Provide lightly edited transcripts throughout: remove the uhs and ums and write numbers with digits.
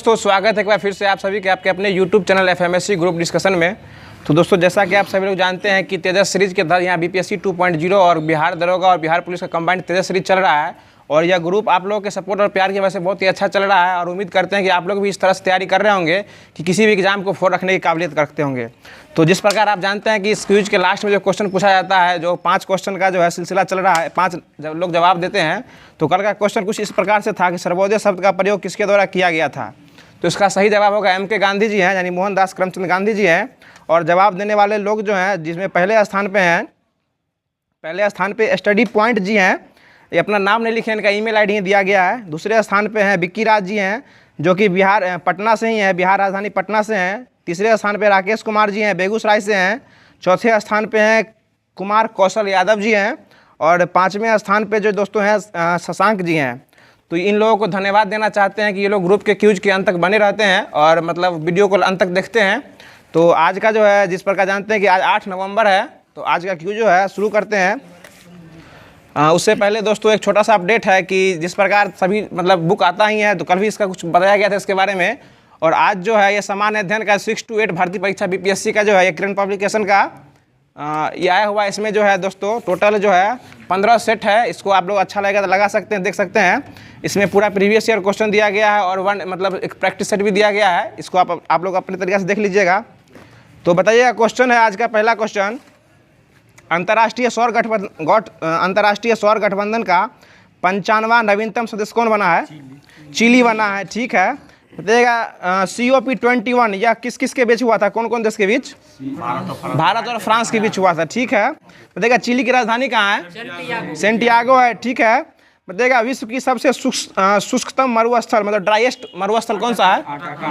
दोस्तों स्वागत है एक बार फिर से आप सभी के आपके अपने YouTube चैनल एफएमएससी ग्रुप डिस्कशन में। तो दोस्तों जैसा कि आप सभी लोग जानते हैं कि तेजस सीरीज के तहत यहाँ बीपीएससी 2.0 और बिहार दरोगा और बिहार पुलिस का कंबाइंड तेजस सीरीज चल रहा है और यह ग्रुप आप लोगों के सपोर्ट और प्यार की वजह से बहुत ही अच्छा चल रहा है और उम्मीद करते हैं कि आप लोग भी इस तरह से तैयारी कर रहे होंगे कि किसी भी एग्जाम को फोड़ रखने की काबिलियत रखते होंगे। तो जिस प्रकार आप जानते हैं कि इस क्विज के लास्ट में जो क्वेश्चन पूछा जाता है, जो 5 क्वेश्चन का जो है सिलसिला चल रहा है, 5 जब लोग जवाब देते हैं तो कल का क्वेश्चन कुछ इस प्रकार से था कि सर्वोदय शब्द का प्रयोग किसके द्वारा किया गया था। तो इसका सही जवाब होगा एम के गांधी जी हैं, यानी मोहनदास करमचंद गांधी जी हैं। और जवाब देने वाले लोग जो हैं जिसमें पहले स्थान पे स्टडी पॉइंट जी हैं, ये अपना नाम नहीं लिखे, इनका ईमेल आईडी दिया गया है। दूसरे स्थान पे हैं विक्की राज जी हैं जो कि बिहार पटना से ही हैं, बिहार राजधानी पटना से हैं। तीसरे स्थान पे राकेश कुमार जी हैं, बेगूसराय से हैं। चौथे स्थान पे हैं कुमार कौशल यादव जी हैं और 5वें स्थान पे जो दोस्तों हैं शशांक जी हैं। तो इन लोगों को धन्यवाद देना चाहते हैं कि ये लोग ग्रुप के क्यूज के अंत तक बने रहते हैं और मतलब वीडियो को अंत तक देखते हैं। तो आज का जो है जिस प्रकार जानते हैं कि आज 8 नवंबर है, तो आज का क्यूज जो है शुरू करते हैं। उससे पहले दोस्तों एक छोटा सा अपडेट है कि जिस प्रकार सभी मतलब बुक आता ही है, तो कल भी इसका कुछ बताया गया था इसके बारे में। और आज जो है ये सामान्य अध्ययन का 6 to 8 भर्ती परीक्षा बीपीएससी का जो है ये करंट पब्लिकेशन का ये आया हुआ है। इसमें जो है दोस्तों टोटल जो है 15 सेट है। इसको आप लोग अच्छा लगेगा तो लगा सकते हैं, देख सकते हैं। इसमें पूरा प्रीवियस ईयर क्वेश्चन दिया गया है और मतलब एक प्रैक्टिस सेट भी दिया गया है। इसको आप लोग अपने तरीके से देख लीजिएगा। तो बताइएगा, क्वेश्चन है आज का पहला क्वेश्चन, अंतर्राष्ट्रीय सौर गठबंधन का 55वां नवीनतम सदस्य कौन बना है? चिली बना है, ठीक है। बताइएगा COP21 यह किस किस के बीच हुआ था, कौन कौन देश के बीच? भारत और फ्रांस के बीच हुआ था, ठीक है। बताइएगा चिली की राजधानी कहाँ है? सेंटियागो है, ठीक है। बताइएगा विश्व की सबसे शुष्कतम मरुस्थल मतलब ड्राइएस्ट मरुस्थल कौन सा है?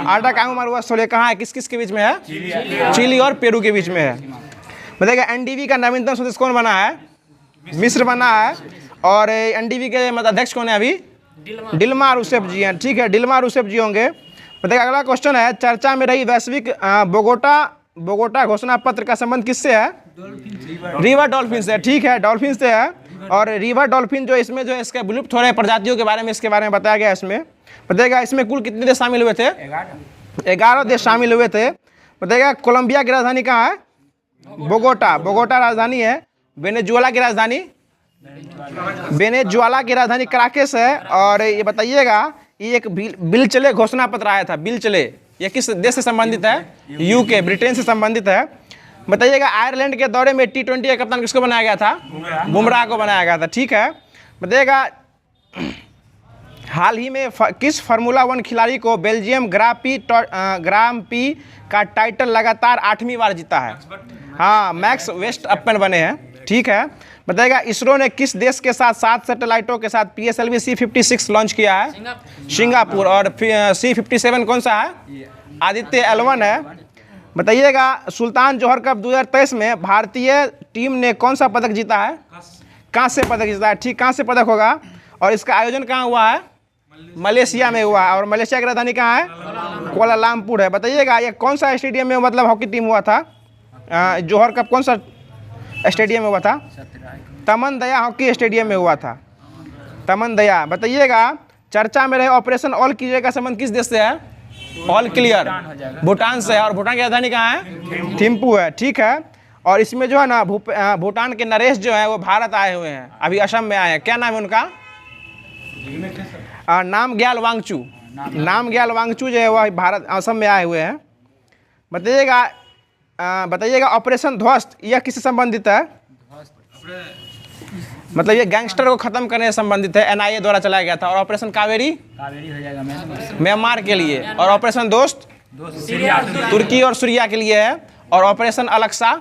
आटाकामा मरुस्थल। ये कहाँ है, किस किस के बीच में है? चिली और पेरू के बीच में है। बताइएगा एनडीवी का नवीनतम सदस्य कौन बना है? मिस्र बना है। और एनडीवी के मतलब अध्यक्ष कौन है अभी? डिल्मा रूसेफ जी हैं, ठीक है, डिल्मा रूसेफ जी होंगे। बताइएगा अगला क्वेश्चन है, चर्चा में रही वैश्विक बोगोटा घोषणा पत्र का संबंध किससे है? रिवर डॉल्फिन से, ठीक है, डॉल्फिन से है। और रिवर डॉल्फिन जो इसमें जो है इसके विलुप्त हो रहे प्रजातियों के बारे में इसके बारे में बताया गया इसमें। बताइएगा इसमें कुल कितने देश शामिल हुए थे? 11 देश शामिल हुए थे। बताइएगा कोलंबिया की राजधानी कहाँ है? बोगोटा राजधानी है। वेनेजुएला की राजधानी कराकेस है। और ये बताइएगा ये एक बिल चले घोषणा पत्र आया था, बिल चले, ये किस देश से संबंधित है? यूके, ब्रिटेन से संबंधित है। बताइएगा आयरलैंड के दौरे में T20 का कप्तान किसको बनाया गया था? बुमराह को बनाया गया था, ठीक है। बताइएगा हाल ही में किस फार्मूला 1 खिलाड़ी को बेल्जियम ग्रां पी का टाइटल लगातार 8वीं बार जीता है? हाँ, मैक्स वेस्टअपन बने हैं, ठीक है। बताइएगा इसरो ने किस देश के साथ 7 सैटेलाइटों के साथ PSLV C56 लॉन्च किया है? सिंगापुर। और C57 कौन सा है? आदित्य L1 है। बताइएगा सुल्तान जोहर कप 2023 में भारतीय टीम ने कौन सा पदक जीता है? कांस्य पदक जीता है, ठीक, कांस्य पदक होगा। और इसका आयोजन कहाँ हुआ है? मलेशिया में हुआ है। और मलेशिया की राजधानी कहाँ है? कुआलालंपुर है। बताइएगा ये कौन सा स्टेडियम में मतलब हॉकी टीम हुआ था? जोहर कप कौन सा स्टेडियम में हुआ था? तमन दया हॉकी स्टेडियम में हुआ था, तमन दया। बताइएगा चर्चा में रहे ऑपरेशन ऑल क्लियर का संबंध किस देश से है? ऑल क्लियर भूटान से है। और भूटान की राजधानी कहाँ है? थिम्पू है, ठीक है। और इसमें जो है ना भूटान के नरेश जो है वो भारत आए हुए हैं, अभी असम में आए हैं। क्या नाम है उनका? नामग्याल वांगचू जो है वह भारत असम में आए हुए हैं। बताइएगा ऑपरेशन ध्वस्त यह किससे संबंधित है? मतलब ये गैंगस्टर को खत्म करने से संबंधित है, NIA द्वारा चलाया गया था। और ऑपरेशन कावेरी हो जाएगा म्यांमार के लिए। और ऑपरेशन दोस्त तुर्की और सीरिया के लिए है। और ऑपरेशन अलक्सा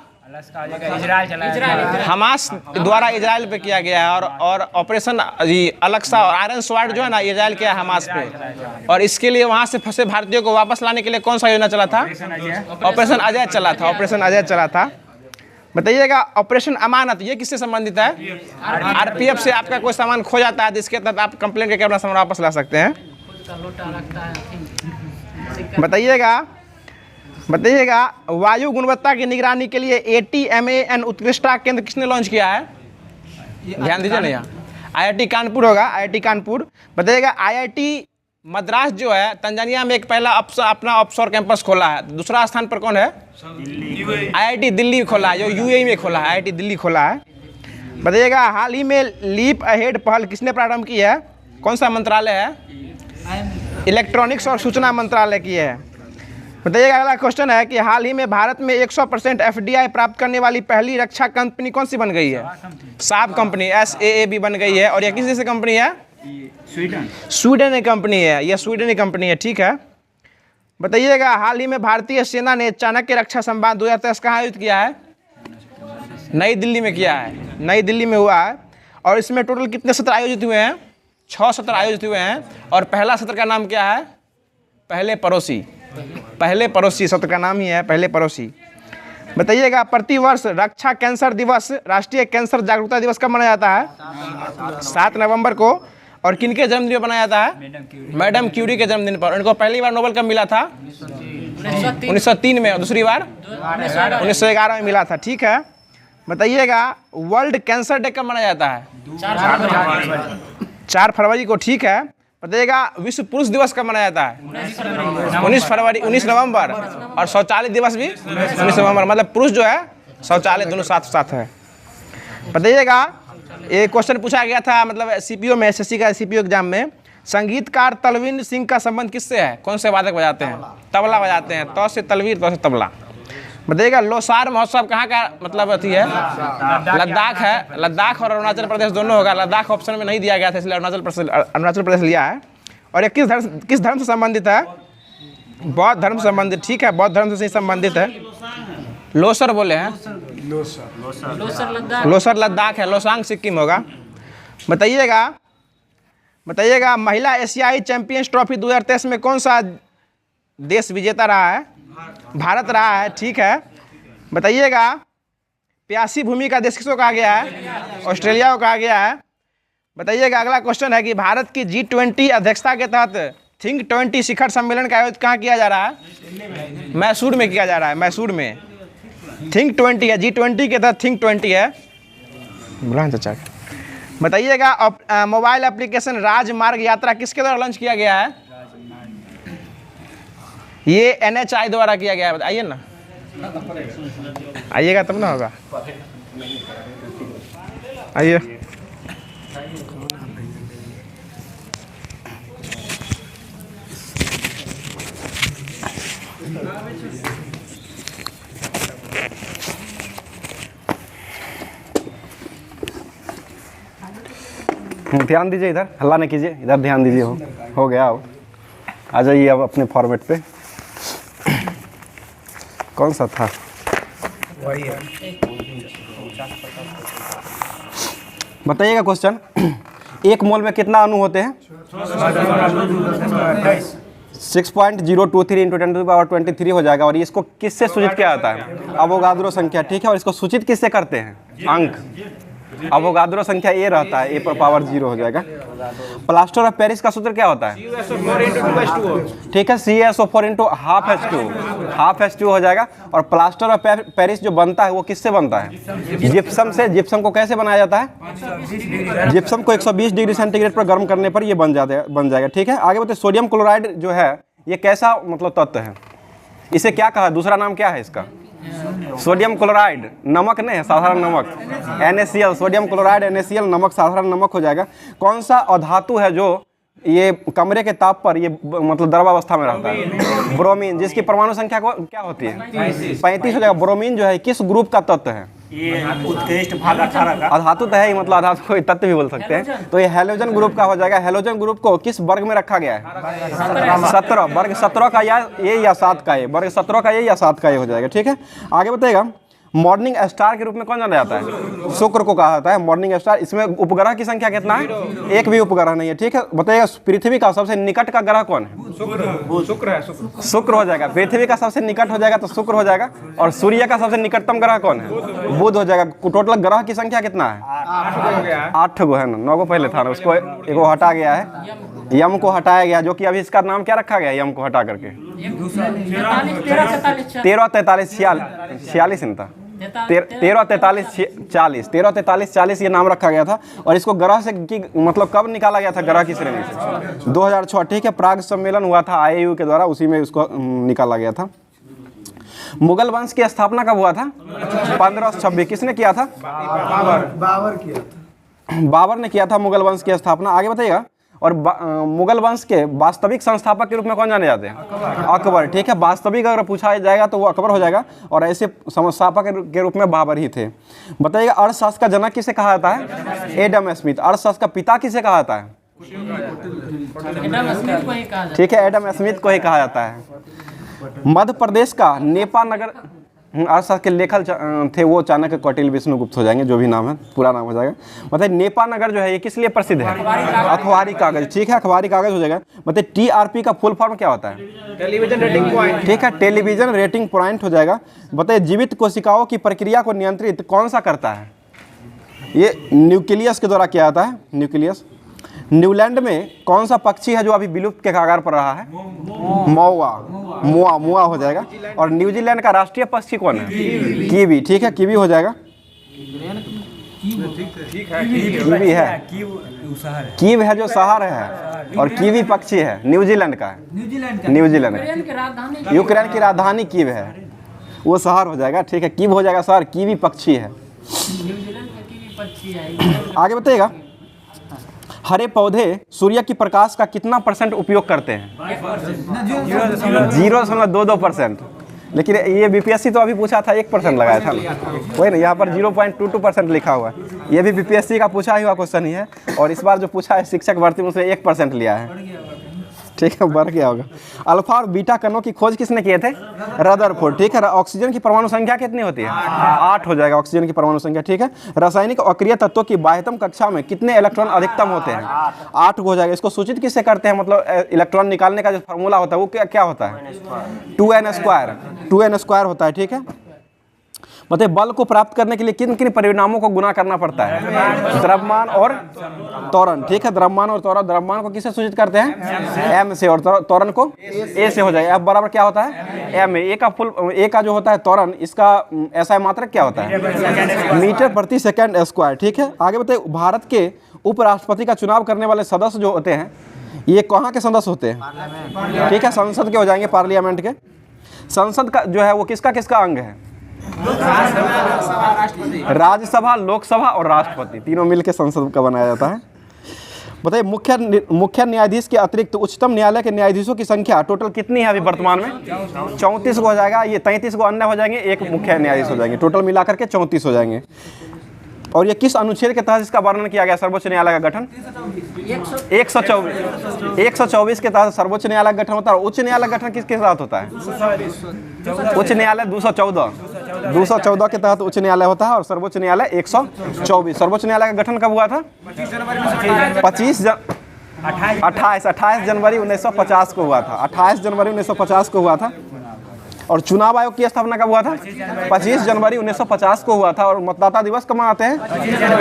हमास द्वारा इजराइल पे किया गया है। और ऑपरेशन अलक्सा और आयरन स्वॉर्ड जो है ना इजराइल किया हमास पे। और इसके लिए वहां से फंसे भारतीयों को वापस लाने के लिए कौन सा योजना चला था? ऑपरेशन अजय चला था। बताइएगा ऑपरेशन अमानत ये किससे संबंधित है? RPF से आपका कोई सामान खो जाता है, जिसके तहत आप कंप्लेंट करके अपना सामान वापस ला सकते हैं। बताइएगा वायु गुणवत्ता की निगरानी के लिए ATMAN उत्कृष्टता केंद्र किसने लॉन्च किया है? ध्यान दीजिए ना, यहाँ IIT कानपुर होगा, IIT कानपुर। बताइएगा IIT मद्रास जो है तंजानिया में एक पहला अपना ऑफशोर कैंपस खोला है। दूसरा स्थान पर कौन है? IIT दिल्ली खोला है, जो UAE में खोला है, IIT दिल्ली खोला है। बताइएगा हाल ही में लीप अहेड पहल किसने प्रारंभ की है? कौन सा मंत्रालय है? इलेक्ट्रॉनिक्स और सूचना मंत्रालय की है। बताइएगा अगला क्वेश्चन है कि हाल ही में भारत में 100% FDI प्राप्त करने वाली पहली रक्षा कंपनी कौन सी बन गई है? साब कंपनी, SAAB बन गई है। और यह किस देश की कंपनी है? स्वीडन की कंपनी है, यह स्वीडन की कंपनी है, ठीक है। बताइएगा हाल ही में भारतीय सेना ने चाणक्य रक्षा संवाद 2023 कहाँ आयोजित किया है? नई दिल्ली में किया है, नई दिल्ली में हुआ है। और इसमें टोटल कितने सत्र आयोजित हुए हैं? 6 सत्र आयोजित हुए हैं। और पहला सत्र का नाम क्या है? पहले पड़ोसी, पहले पड़ोसी सत्र का नाम ही है पहले पड़ोसी। बताइएगा प्रतिवर्ष रक्षा कैंसर दिवस, राष्ट्रीय कैंसर जागरूकता दिवस कब मनाया जाता है? 7 नवंबर को। और किनके जन्मदिन पर मनाया जाता है? मैडम क्यूरी के जन्मदिन पर। उनको पहली बार नोबेल कब मिला था? 1903 में। और दूसरी बार 1911 में मिला था, ठीक है। बताइएगा वर्ल्ड कैंसर डे कब मनाया जाता है? 4 फरवरी को, ठीक है। बताइएगा विश्व पुरुष दिवस कब मनाया जाता है? 19 नवंबर। और शौचालय दिवस भी 19 नवंबर। मतलब पुरुष जो है शौचालय दोनों साथ साथ है। बताइएगा एक क्वेश्चन पूछा गया था, मतलब CPO में, SSC का CPO एग्जाम में, संगीतकार तलविंदर सिंह का संबंध किससे है? कौन से वादक बजाते हैं? तबला बजाते हैं। तो से तलवीर, तो से तबला। बताइएगा लोसार महोत्सव कहाँ का मतलब अथी है? लद्दाख है। लद्दाख और अरुणाचल प्रदेश दोनों होगा। लद्दाख ऑप्शन में नहीं दिया गया था, इसलिए अरुणाचल प्रदेश लिया है। और ये किस धर्म से संबंधित है? बौद्ध धर्म से संबंधित, ठीक है, बौद्ध धर्म से संबंधित है। लोसर बोले हैं, लोसर लद्दाख है, लोसांग सिक्किम होगा। बताइएगा महिला एशियाई चैंपियंस ट्रॉफी 2023 में कौन सा देश विजेता रहा है? भारत रहा है, ठीक है। बताइएगा प्यासी भूमि का देश किसको कहा गया है? ऑस्ट्रेलिया को कहा गया है। बताइएगा अगला क्वेश्चन है कि भारत की G20 अध्यक्षता के तहत थिंक 20 शिखर सम्मेलन का आयोजन कहाँ किया जा रहा है? मैसूर में किया जा रहा है, मैसूर में। थिंक 20 है, G20 के तहत थिंक 20 है। बुलाएं चाचा। बताइएगा मोबाइल एप्लीकेशन राजमार्ग यात्रा किसके द्वारा लॉन्च किया गया है? ये NHI द्वारा किया गया है। आइए ना, आइएगा तब ना होगा। आइए। ध्यान दीजिए, इधर हल्ला नहीं कीजिए, इधर ध्यान दीजिए। हो गया। अब आ जाइए अब अपने फॉर्मेट पे। कौन सा था? वही है। बताइएगा क्वेश्चन, 1 मोल में कितना अणु होते हैं? 6.023 × 10⁻23 हो जाएगा। और इसको किससे सूचित किया जाता है? अवोगाद्रो संख्या, ठीक है। और इसको सूचित किससे करते हैं? अंक। अवोगाद्रो संख्या A रहता है, A⁻0 हो जाएगा। प्लास्टर ऑफ पेरिस का सूत्र क्या होता है? ठीक है, CaSO4 × ½ H2 हो जाएगा। और प्लास्टर ऑफ पेरिस जो बनता है वो किससे बनता है? जिप्सम से। जिप्सम को कैसे बनाया जाता है? जिप्सम को 120 डिग्री सेंटीग्रेड पर गर्म करने पर ये बन जाएगा, ठीक है। आगे बताइए सोडियम क्लोराइड जो है ये कैसा मतलब तत्व है? इसे क्या कहा? दूसरा नाम क्या है इसका? Sodium chloride. नमक नहीं है, साधारण नमक, NaCl। सोडियम क्लोराइड NaCl नमक, साधारण नमक हो जाएगा। कौन सा अधातु है जो ये कमरे के ताप पर ये मतलब द्रवावस्था में रहता है? ब्रोमीन, जिसकी परमाणु संख्या को क्या होती है? 35 हो जाएगा। ब्रोमीन जो है किस ग्रुप का तत्व है? ये उत्कृष्ट भाग 18 का अधातु तो है ही, मतलब अधातु को तत्व भी बोल सकते हैं। तो ये हैलोजन ग्रुप का हो जाएगा। हैलोजन ग्रुप को किस वर्ग में रखा गया है? 17। वर्ग 17 का या 7 का ये, वर्ग 17 का ये या 7 का ये हो जाएगा, ठीक है। आगे बताइएगा मॉर्निंग स्टार के रूप में कौन जाना जाता है? शुक्र को कहा जाता है मॉर्निंग स्टार। इसमें उपग्रह की संख्या कितना है? एक भी उपग्रह नहीं है, ठीक है। बताइएगा पृथ्वी का सबसे निकट का ग्रह कौन है? शुक्र हो जाएगा। पृथ्वी का सबसे निकट हो जाएगा तो शुक्र हो जाएगा। और सूर्य का सबसे निकटतम ग्रह कौन है? बुध हो जाएगा। टोटल ग्रह की संख्या कितना है? 8 गो है ना, 9 गो पहले था ना, उसको एगो हटा गया है, यम को हटाया गया, जो कि अभी इसका नाम क्या रखा गया है यम को हटा करके? 13, 43, 46 इनता 1343-40 ये नाम रखा गया था। और इसको ग्रह से मतलब कब निकाला गया था, ग्रह की श्रेणी से 2006, ठीक है। प्राग सम्मेलन हुआ था IAU के द्वारा, उसी में उसको निकाला गया था। मुगल वंश की स्थापना कब हुआ था? 1526। किसने किया था? बाबर ने किया था मुगल वंश की स्थापना। आगे बताइएगा। और मुगल वंश के वास्तविक संस्थापक के रूप में कौन जाने जाते हैं? अकबर, ठीक है। वास्तविक अगर पूछा जाएगा तो वो अकबर हो जाएगा, और ऐसे संस्थापक के रूप में बाबर ही थे। बताइएगा अर्थशास्त्र का जनक किसे कहा जाता है? Adam Smith. अर्थशास्त्र का पिता किसे कहा जाता है? ठीक है, एडम स्मिथ को ही कहा जाता है। मध्य प्रदेश का नेपा नगर, अर्थशास्त्र के लेखक थे वो चाणक्य, कौटिल्य, विष्णुगुप्त हो जाएंगे, जो भी नाम है पूरा नाम हो जाएगा। मतलब नेपा नगर जो है ये किस लिए प्रसिद्ध है? अखबारी कागज, ठीक है, अखबारी कागज हो जाएगा। मतलब TRP का फुल फॉर्म क्या होता है? टेलीविजन रेटिंग पॉइंट, ठीक है, टेलीविजन रेटिंग पॉइंट हो जाएगा। बताइए जीवित कोशिकाओं की प्रक्रिया को नियंत्रित कौन सा करता है? ये न्यूक्लियस के द्वारा किया जाता है, न्यूक्लियस। न्यूलैंड में कौन सा पक्षी है जो अभी विलुप्त के कगार पर रहा है? मुआ हो जाएगा। और न्यूजीलैंड का राष्ट्रीय पक्षी कौन है? कीवी, ठीक है, कीवी हो जाएगा। कीवी है, कीव है जो शहर है, और कीवी पक्षी है, न्यूजीलैंड का है। न्यूजीलैंड यूक्रेन की राजधानी कीव है, वो शहर हो जाएगा, ठीक है। कीव हो जाएगा शहर, कीवी पक्षी है। आगे बताइएगा। हरे पौधे सूर्य की प्रकाश का कितना % उपयोग करते हैं? 0.22%। लेकिन ये BPSC तो अभी पूछा था 1% लगाया था ना, वही ना, यहाँ पर 0.22% लिखा हुआ है। ये भी BPSC का पूछा हुआ क्वेश्चन ही है, और इस बार जो पूछा है शिक्षक भर्ती में उसमें 1% लिया है, ठीक है, बढ़ गया होगा। अल्फा और बीटा कणों की खोज किसने किए थे? रदरफोर्ड, ठीक है। ऑक्सीजन की परमाणु संख्या कितनी होती है? 8 हो जाएगा ऑक्सीजन की परमाणु संख्या, ठीक है। रासायनिक अक्रिय तत्वों की बाह्यतम कक्षा में कितने इलेक्ट्रॉन अधिकतम होते हैं? 8 हो जाएगा। इसको सूचित किससे करते हैं? मतलब इलेक्ट्रॉन निकालने का जो फार्मूला होता है वो क्या होता है? 2n स्क्वायर होता है, ठीक है। बताइए बल को प्राप्त करने के लिए किन किन परिणामों को गुना करना पड़ता है? द्रव्यमान और त्वरण, ठीक है। द्रव्यमान और त्वरण, द्रव्यमान को किससे सूचित करते हैं? M से, और त्वरण को A से हो जाएगा। F बराबर क्या होता है? M। A का जो होता है त्वरण, इसका SI मात्रक क्या होता है? मीटर प्रति सेकंड स्क्वायर, ठीक है। आगे बताइए भारत के उपराष्ट्रपति का चुनाव करने वाले सदस्य जो होते हैं ये कहाँ के सदस्य होते हैं? ठीक है, संसद के हो जाएंगे, पार्लियामेंट के। संसद का जो है वो किसका अंग है? राज्यसभा, लोकसभा और राष्ट्रपति, तीनों मिलकर संसद का बनाया जाता है। बताइए मुख्य न्यायाधीश के अतिरिक्त उच्चतम न्यायालय के न्यायाधीशों की संख्या टोटल कितनी है अभी वर्तमान में? 34 को हो जाएगा। ये 33 को अन्य हो जाएंगे, एक मुख्य न्यायाधीश हो जाएंगे, टोटल मिलाकर के 34 हो जाएंगे। और ये किस अनुच्छेद के तहत इसका वर्णन किया गया सर्वोच्च न्यायालय का गठन? 124 के तहत सर्वोच्च न्यायालय का गठन होता है। और उच्च न्यायालय का गठन किसके साथ होता है? उच्च न्यायालय 214 के तहत उच्च न्यायालय होता है, और सर्वोच्च न्यायालय 124। सर्वोच्च न्यायालय का गठन कब हुआ था? 28 जनवरी 1950 को हुआ था। 28 जनवरी 1950 को हुआ था। और चुनाव आयोग की स्थापना कब हुआ था? 25 जनवरी 1950 को हुआ था। और मतदाता दिवस कब मनाते हैं?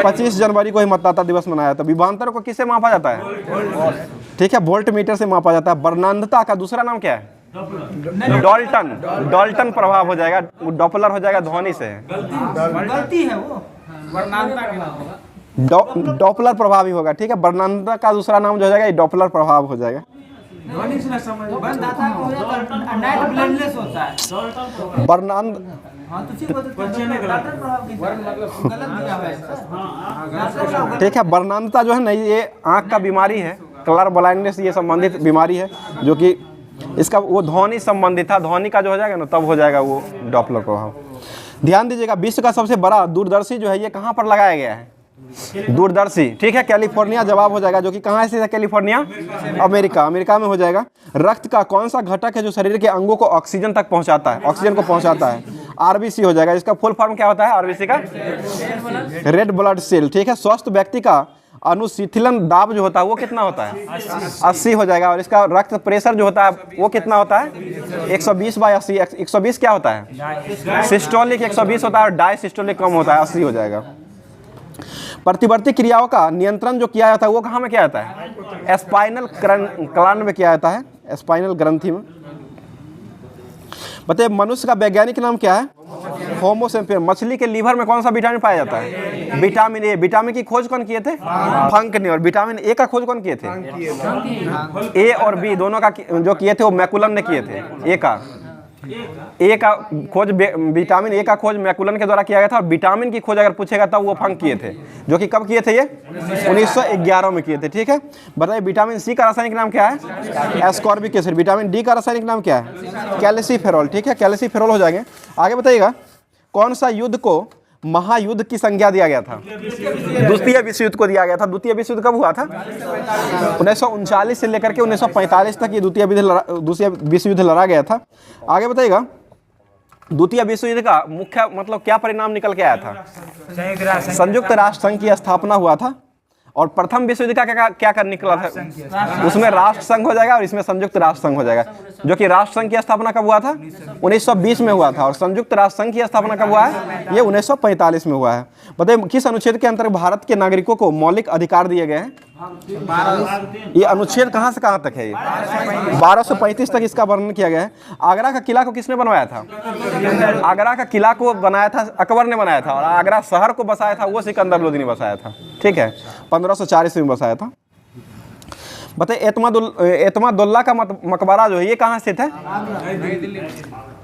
25 जनवरी को ही मतदाता दिवस मनाया था। विभवांतर को किससे मापा जाता है? ठीक है, वोल्ट मीटर से मापा जाता है। वर्णांधता का दूसरा नाम क्या है? डॉल्टन प्रभाव हो जाएगा, डॉपलर हो जाएगा, ध्वनि से गलती है वो, डॉपलर प्रभाव ही होगा, ठीक है। वर्णांधता का दूसरा नाम जो हो जाएगा डॉपलर प्रभाव हो जाएगा। ठीक है, वर्णांधता जो है ना ये आँख का बीमारी है, कलर ब्लाइंडनेस से ये संबंधित बीमारी है, जो कि इसका वो ध्वनि संबंधित था। ध्वनि का जो हो जाएगा ना तब हो जाएगा वो डॉपलर प्रभाव। ध्यान दीजिएगा, विश्व का सबसे बड़ा दूरदर्शी जो है ये कहाँ पर लगाया गया है? दूरदर्शी, ठीक है, कैलिफोर्निया जवाब हो जाएगा, जो कि कहाँ स्थित है? कैलिफोर्निया, अमेरिका में हो जाएगा। रक्त का कौन सा घटक है जो शरीर के अंगों को ऑक्सीजन तक पहुंचाता है? ऑक्सीजन को पहुंचाता है। RBC हो जाएगा। इसका फुल फॉर्म क्या होता है RBC का? रेड ब्लड सेल, ठीक है। स्वस्थ व्यक्ति का अनुशीतलन दाब जो होता है वो कितना होता है? 80 हो जाएगा। और इसका रक्त प्रेशर जो होता है वो कितना होता है? 120/80। 120 क्या होता है? सिस्टोलिक 120 होता है, और डायसिस्टोलिक कम होता है, 80 हो जाएगा। प्रतिवर्ती क्रियाओं का नियंत्रण जो किया जाता है वो कहाँ में किया जाता है? स्पाइनल क्लान में किया जाता है, स्पाइनल ग्रंथि में। बताइए मनुष्य का वैज्ञानिक नाम क्या है? होमोसेपियन। मछली के लीवर में कौन सा विटामिन पाया जाता है? Vitamin A. विटामिन की खोज कौन किए थे? फंक ने। और विटामिन ए का खोज कौन किए थे? ए और बी दोनों का जो किए थे वो मैकुलन ने किए थे। ए का खोज, विटामिन ए का खोज मैकुलन के द्वारा किया गया था। और विटामिन की खोज अगर पूछेगा तब वो फंक किए थे, जो कि कब किए थे? ये 1911 में किए थे। ठीक है, बताइए विटामिन सी का रासायनिक नाम क्या है? Ascorbic acid. विटामिन डी का रासायनिक नाम क्या है? कैल्सिफेरॉल। ठीक है, कैल्सिफेरॉल हो जाएंगे। आगे बताइएगा, कौन सा युद्ध को महायुद्ध की संज्ञा दिया गया था? द्वितीय विश्व युद्ध को दिया गया था। द्वितीय विश्व युद्ध कब हुआ था? 1939 से लेकर के 1945 तक ये द्वितीय विश्व युद्ध लड़ा गया था। आगे बताइएगा, द्वितीय विश्व युद्ध का मुख्य मतलब क्या परिणाम निकल के आया था? संयुक्त राष्ट्र संघ की स्थापना हुआ था। और प्रथम विश्व युद्ध का क्या कर निकला था? उसमें राष्ट्र संघ हो जाएगा और इसमें संयुक्त राष्ट्र संघ हो जाएगा। जो कि राष्ट्र संघ की स्थापना कब हुआ था? 1920 में हुआ था। और संयुक्त राष्ट्र संघ की स्थापना कब हुआ है? ये 1945 में हुआ है। बताइए किस अनुच्छेद के अंतर्गत भारत के नागरिकों को मौलिक अधिकार दिए गए हैं? ये अनुच्छेद कहां से कहां तक है? ये 1235 तक इसका वर्णन किया गया है। आगरा का किला को किसने बनवाया था? आगरा का किला को बनाया था अकबर ने बनाया था। और आगरा शहर को बसाया था वो सिकंदर लोदी ने बसाया था। ठीक है, 1504 ईस्वी में बसाया था। बताइए एतमादुल्ला का मकबरा जो है ये कहाँ स्थित है?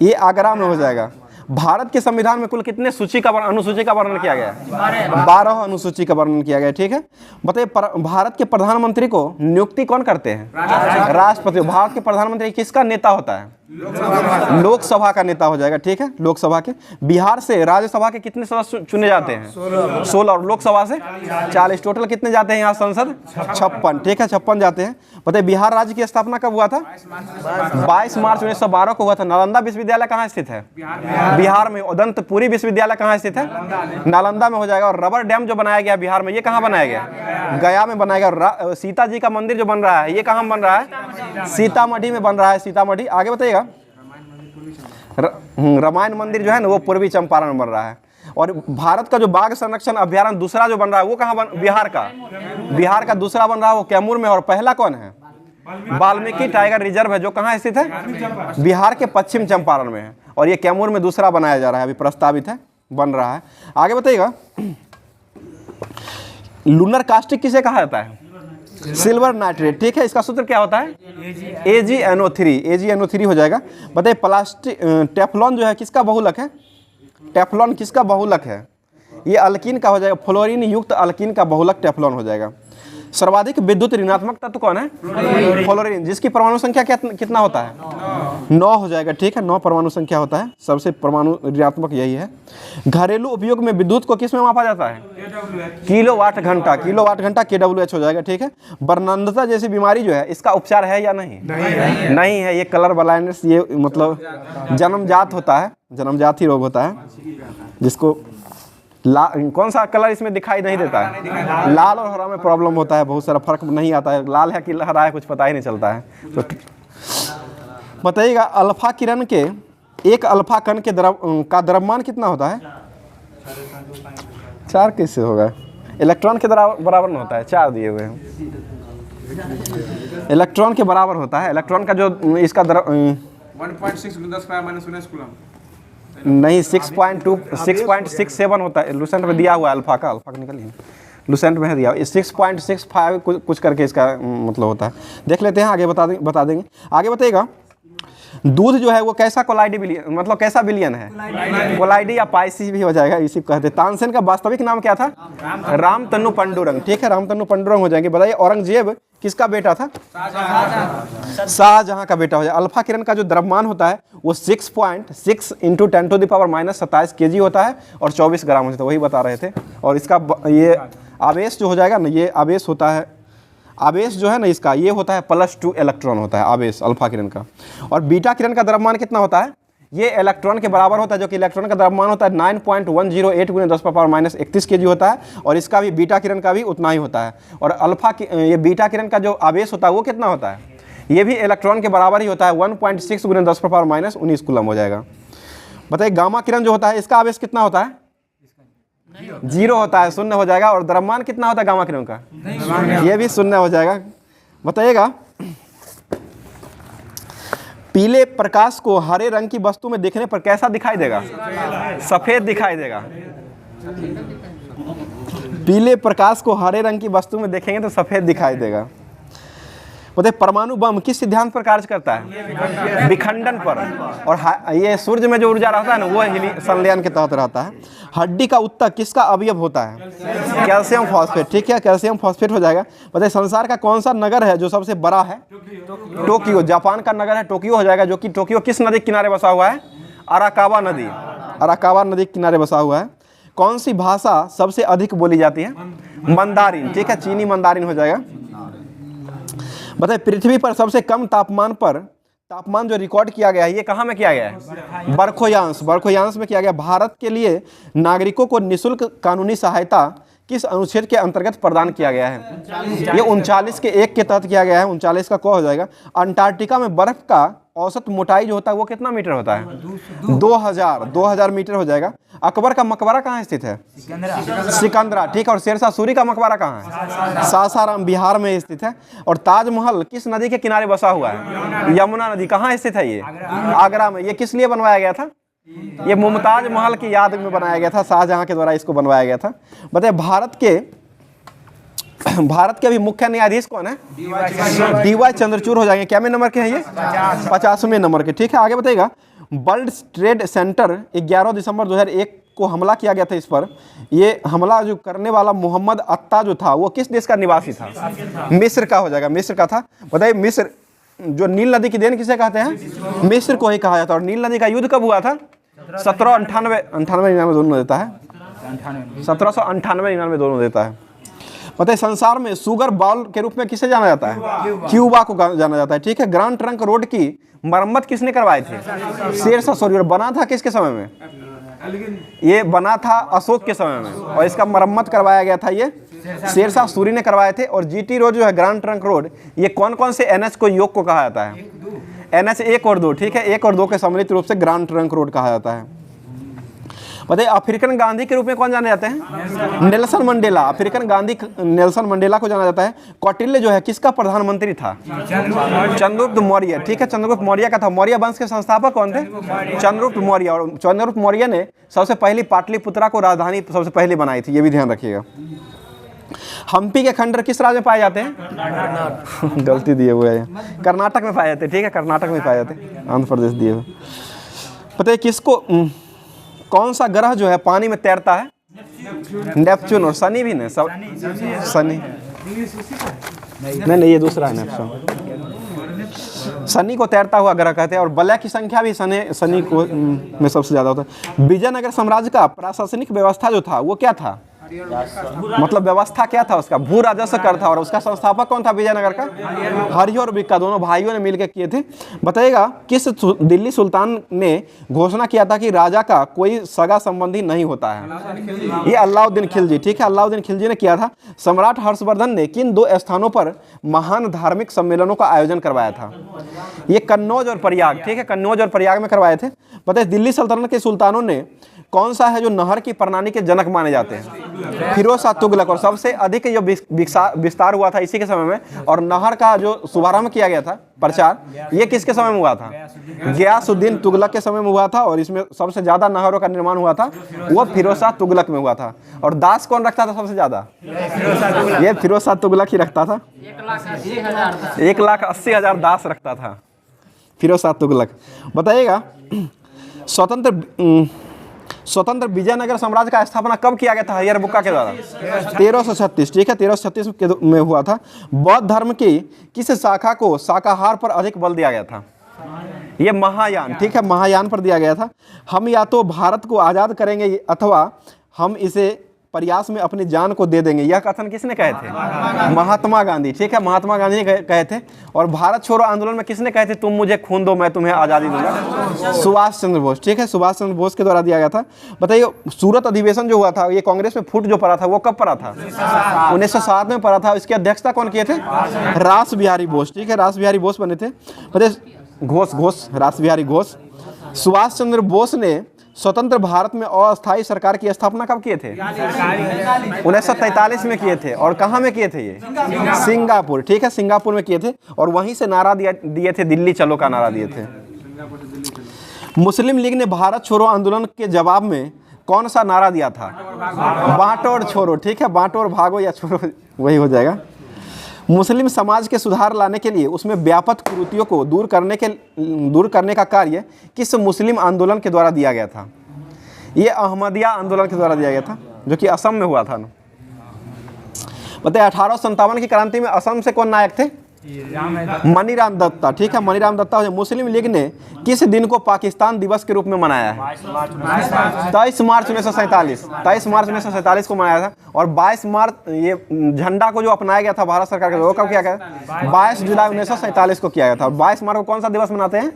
ये आगरा में हो जाएगा। भारत के संविधान में कुल कितने अनुसूची का वर्णन किया गया है? 12 अनुसूची का वर्णन किया गया है। ठीक है, बताइए भारत के प्रधानमंत्री को नियुक्ति कौन करते हैं? राष्ट्रपति। भारत के प्रधानमंत्री किसका नेता होता है? लोकसभा का नेता हो जाएगा। ठीक है, लोकसभा के। बिहार से राज्यसभा के कितने सदस्य चुने जाते हैं? 16। और लोकसभा से 40। टोटल कितने जाते हैं यहाँ संसद? 56। ठीक है, 56 जाते हैं। बताइए बिहार राज्य की स्थापना कब हुआ था? 22 मार्च 1912 को हुआ था। नालंदा विश्वविद्यालय कहाँ स्थित है? बिहार में। उदंतपुरी विश्वविद्यालय कहाँ स्थित है? नालंदा में हो जाएगा। और रबर डैम जो बनाया गया बिहार में ये कहाँ बनाया गया? गया में बनाया गया। सीता जी का मंदिर जो बन रहा है ये कहाँ बन रहा है? सीतामढ़ी में बन रहा है। सीतामढ़ी। आगे बताइएगा, रामायण मंदिर जो है ना वो पूर्वी चंपारण में बन रहा है। और भारत का जो बाघ संरक्षण अभ्यारण्य दूसरा जो बन रहा है वो कहाँ बिहार का दूसरा बन रहा है वो कैमूर में। और पहला कौन है? वाल्मीकि टाइगर रिजर्व है जो कहाँ स्थित है? बिहार के पश्चिम चंपारण में है। और ये कैमूर में दूसरा बनाया जा रहा है, अभी प्रस्तावित है, बन रहा है। आगे बताइएगा, लूनर कास्टिक किसे कहा जाता है? Silver nitrate. ठीक है, इसका सूत्र क्या होता है? AgNO3। AgNO3 हो जाएगा। बताइए प्लास्टिक टेफ्लॉन जो है किसका बहुलक है? टेफ्लॉन किसका बहुलक है? ये अल्कीन का हो जाएगा। फ्लोरीन युक्त अल्कीन का बहुलक टेफ्लॉन हो जाएगा। सर्वाधिक विद्युत ऋणात्मक तत्व कौन है? फ्लोरीन, जिसकी परमाणु संख्या कितना होता है? 9 हो जाएगा। ठीक है, 9 परमाणु संख्या होता है। सबसे परमाणु ऋणात्मक यही है। घरेलू उपयोग में विद्युत को किस में मापा जाता है? किलोवाट घंटा। किलोवाट घंटा kWh हो जाएगा। ठीक है, वर्णंधता जैसी बीमारी जो है इसका उपचार है या नहीं? नहीं है। ये कलर ब्लाइंडनेस ये मतलब जन्मजात होता है, जन्मजात ही रोग होता है जिसको कौन सा कलर इसमें दिखाई नहीं देता है? लाल और हरा में प्रॉब्लम होता है, बहुत सारा फर्क नहीं आता है। लाल है कि हरा है कुछ पता ही नहीं चलता है। तो बताइएगा अल्फा किरण के एक अल्फा कण के का द्रव्यमान कितना होता है? 4 कैसे होगा? इलेक्ट्रॉन के बराबर नहीं होता है। 4 दिए हुए हैं। इलेक्ट्रॉन के बराबर होता है। इलेक्ट्रॉन का जो इसका 1.6 कूलम नहीं 6.67 होता है। लूसेंट में दिया हुआ है अल्फा का निकलिए, लूसेंट में है दिया 6.65 कुछ करके इसका मतलब होता है। देख लेते हैं, आगे बता देंगे। आगे बताइएगा दूध जो है वो कैसा कोलाइडी विलियन मतलब कैसा विलियन है? कोलाइडी या पाइसी भी हो जाएगा, इसी को कहते हैं। तानसेन का वास्तविक नाम क्या था? रामतनु पंडुरंग। ठीक है, रामतनु पंडुरंग हो जाएंगे। बताइए औरंगजेब किसका बेटा था? शाहजहां का बेटा हो जाए। अल्फा किरण का जो द्रव्यमान होता है वो 6.6 × 10⁻⁻² kg होता है और 24 ग्राम होता है, वही बता रहे थे। और इसका ये आवेश जो हो जाएगा ना, ये आवेश होता है, आवेश जो है ना इसका ये होता है +2 इलेक्ट्रॉन होता है आवेश अल्फा किरण का। और बीटा किरण का द्रव्यमान कितना होता है? ये इलेक्ट्रॉन के बराबर होता है, जो कि इलेक्ट्रॉन का द्रव्यमान होता है 9.108 × 10⁻31 kg होता है। और इसका भी बीटा किरण का भी उतना ही होता है। और ये बीटा किरण का जो आवेश होता है वो कितना होता है? ये भी इलेक्ट्रॉन के बराबर ही होता है, 1.6 × 10⁻19 कूलम हो जाएगा। बताइए गामा किरण जो होता है इसका आवेश कितना होता है? 0 होता है, 0 हो जाएगा। और द्रव्यमान कितना होता है गामा किरण का? ये भी 0 हो जाएगा। बताइएगा पीले प्रकाश को हरे रंग की वस्तु में देखने पर कैसा दिखाई देगा? सफेद दिखाई देगा। पीले प्रकाश को हरे रंग की वस्तु में देखेंगे तो सफेद दिखाई देगा। बताइए परमाणु बम किस सिद्धांत पर कार्य करता है? विखंडन पर। और ये सूर्य में जो ऊर्जा रहता है ना, वो संलयन के तहत रहता है। हड्डी का उत्तक किसका अवयव होता है? Calcium phosphate. ठीक है, कैल्शियम फॉस्फेट हो जाएगा। बताइए संसार का कौन सा नगर है जो सबसे बड़ा है? टोक्यो। जापान का नगर है टोक्यो हो जाएगा, जो कि टोक्यो किस नदी के किनारे बसा हुआ है? अराकावा नदी। अराकावा नदी के किनारे बसा हुआ है। कौन सी भाषा सबसे अधिक बोली जाती है? मंदारिन। ठीक है, चीनी मंदारिन हो जाएगा। बताइए पृथ्वी पर सबसे कम तापमान जो रिकॉर्ड किया गया है, ये कहाँ में किया गया है? बरखोयांश में किया गया। भारत के लिए नागरिकों को निःशुल्क कानूनी सहायता किस अनुच्छेद के अंतर्गत प्रदान किया गया है? ये 39 के 1 के तहत किया गया है। 39 का क हो जाएगा। अंटार्कटिका में बर्फ का औसत मोटाई जो होता है वो कितना मीटर होता है? 2000 मीटर हो जाएगा। अकबर का मकबरा कहाँ स्थित है? सिकंदरा। ठीक है, और शेरशाह सूरी का मकबरा कहाँ है? सासाराम बिहार में स्थित है। और ताजमहल किस नदी के किनारे बसा हुआ है? यमुना नदी। कहाँ स्थित है ये? आगरा में। ये किस लिए बनवाया गया था? ये मुमताज महल की याद में बनाया गया था, शाहजहां के द्वारा इसको बनवाया गया था। बताइए भारत के अभी मुख्य न्यायाधीश कौन है? DY चंद्रचूड़ हो जाएंगे। क्या में नंबर के हैं ये? 50वें नंबर के। ठीक है, आगे बताइएगा। वर्ल्ड ट्रेड सेंटर 11 दिसंबर 2001 को हमला किया गया था। इस पर ये हमला जो करने वाला मोहम्मद अत्ता जो था वो किस देश का निवासी था? मिस्र का हो जाएगा, मिस्र का था। बताइए मिस्र जो नील नदी की देन किसे कहते हैं? मिस्र को ही कहा जाता है। और नील नदी का युद्ध कब हुआ था? 1798 दोनों देता है। 1798 दोनों देता है। बताइए संसार में सुगर बॉल के रूप में किसे जाना जाता है? क्यूबा को जाना जाता है। ठीक है, ग्रांड ट्रंक रोड की मरम्मत किसने करवाए थे? शेरशाह सूरी। और बना था किसके समय में? ये बना था अशोक के समय में, और इसका मरम्मत करवाया गया था ये शेरशाह सूरी ने करवाए थे। और GT रोड जो है ग्रांड ट्रंक रोड, ये कौन कौन से NH को योग को कहा जाता है? NH 1 और 2। ठीक है, 1 और 2 के सम्मिलित रूप से ग्रांड ट्रंक रोड कहा जाता है। बताइए अफ्रीकन गांधी के रूप में कौन जाने जाते हैं? Nelson Mandela. African Gandhi Nelson Mandela को जाना जाता है। कौटिल्य जो है किसका प्रधानमंत्री था? चंद्रगुप्त मौर्य। ठीक है, चंद्रगुप्त मौर्य का था। मौर्य वंश के संस्थापक कौन थे? चंद्रगुप्त मौर्य। और चंद्रगुप्त मौर्य ने सबसे पहली पाटलिपुत्रा को राजधानी सबसे पहले बनाई थी, ये भी ध्यान रखिएगा। हम्पी के खंडर किस राज्य में पाए जाते हैं? गलती दिए हुए हैं, कर्नाटक में पाए जाते हैं। ठीक है, कर्नाटक में पाए जाते हैं, आंध्र प्रदेश दिए हुए। बताइए किसको कौन सा ग्रह जो है पानी में तैरता है? नेपच्यून। और शनि भी नहीं, शनि नहीं, ये दूसरा है नेपच्यून। शनि को तैरता हुआ ग्रह कहते हैं। और वलय की संख्या भी शनि को में सबसे ज्यादा होता है। विजयनगर साम्राज्य का प्रशासनिक व्यवस्था जो था वो क्या था? मतलब व्यवस्था क्या था उसका? भू राजस्व कर था। और उसका संस्थापक कौन था विजयनगर का? हरियो और बिक्का, दोनों भाइयों ने मिलकर किए थे। बताइएगा किस दिल्ली सुल्तान ने घोषणा किया था कि राजा का कोई सगा संबंधी नहीं होता है? ये अलाउद्दीन खिलजी। ठीक है, अलाउद्दीन खिलजी ने किया था। सम्राट हर्षवर्धन ने किन 2 स्थानों पर महान धार्मिक सम्मेलनों का आयोजन करवाया था? ये कन्नौज और प्रयाग। ठीक है, कन्नौज और प्रयाग में करवाए थे। बताइए दिल्ली सल्तनत के सुल्तानों ने कौन सा है जो नहर की प्रणाली के जनक माने जाते हैं? फिरोज शाह तुगलक। और सबसे अधिक जो विस्तार हुआ था इसी के समय में। और नहर का जो शुभारंभ किया गया था प्रचार, ये किसके समय में हुआ था? गयासुद्दीन तुगलक के समय में हुआ था। और इसमें सबसे ज्यादा नहरों का निर्माण हुआ था वो फिरोज शाह तुगलक में हुआ था। और दास कौन रखता था सबसे ज्यादा? ये फिरोज शाह तुगलक ही रखता था। 1,80,000 दास रखता था फिरोज शाह तुगलक। बताइएगा स्वतंत्र विजयनगर साम्राज्य का स्थापना कब किया गया था हरिहर बुक्का के द्वारा? 1336। ठीक है, 1336 में हुआ था। बौद्ध धर्म की किस शाखा को शाकाहार पर अधिक बल दिया गया था? ये महायान। ठीक है, महायान पर दिया गया था। हम या तो भारत को आज़ाद करेंगे अथवा हम इसे प्रयास में अपनी जान को दे देंगे, यह कथन किसने कहे थे? महात्मा गांधी। ठीक है, महात्मा गांधी ने कहे थे। और भारत छोड़ो आंदोलन में किसने कहे थे तुम मुझे खून दो मैं तुम्हें आज़ादी दूंगा? सुभाष चंद्र बोस। ठीक है, सुभाष चंद्र बोस के द्वारा दिया गया था। बताइए सूरत अधिवेशन जो हुआ था ये कांग्रेस में फूट जो पड़ा था वो कब पड़ा था? 1907 में पड़ा था। इसकी अध्यक्षता कौन किए थे? रास बिहारी बोस। ठीक है, रास बिहारी बोस बने थे। बताइए घोष, रास बिहारी घोष। सुभाष चंद्र बोस ने स्वतंत्र भारत में अस्थायी सरकार की स्थापना कब किए थे? 1943 में किए थे। और कहाँ में किए थे ये? सिंगापुर। ठीक है, सिंगापुर में किए थे। और वहीं से नारा दिए थे, दिल्ली चलो का नारा दिए थे। मुस्लिम लीग ने भारत छोड़ो आंदोलन के जवाब में कौन सा नारा दिया था? बांटो और छोड़ो, ठीक है, बांटो और भागो या छोड़ो, वही हो जाएगा। मुस्लिम समाज के सुधार लाने के लिए उसमें व्यापक कुरीतियों को दूर करने का कार्य किस मुस्लिम आंदोलन के द्वारा दिया गया था? ये अहमदिया आंदोलन के द्वारा दिया गया था, जो कि असम में हुआ था ना। बताइए 1857 की क्रांति में असम से कौन नायक थे? मनीराम दत्ता, ठीक है, मनीराम दत्ता। मुस्लिम लीग ने किस दिन को पाकिस्तान दिवस के रूप में मनाया है? 23 मार्च 1947, 23 मार्च 1947 को मनाया था। और 22 मार्च ये झंडा को जो अपनाया गया था भारत सरकार के, वो कब किया गया? 22 जुलाई 1947 को किया गया था। 22 मार्च को कौन सा दिवस मनाते हैं?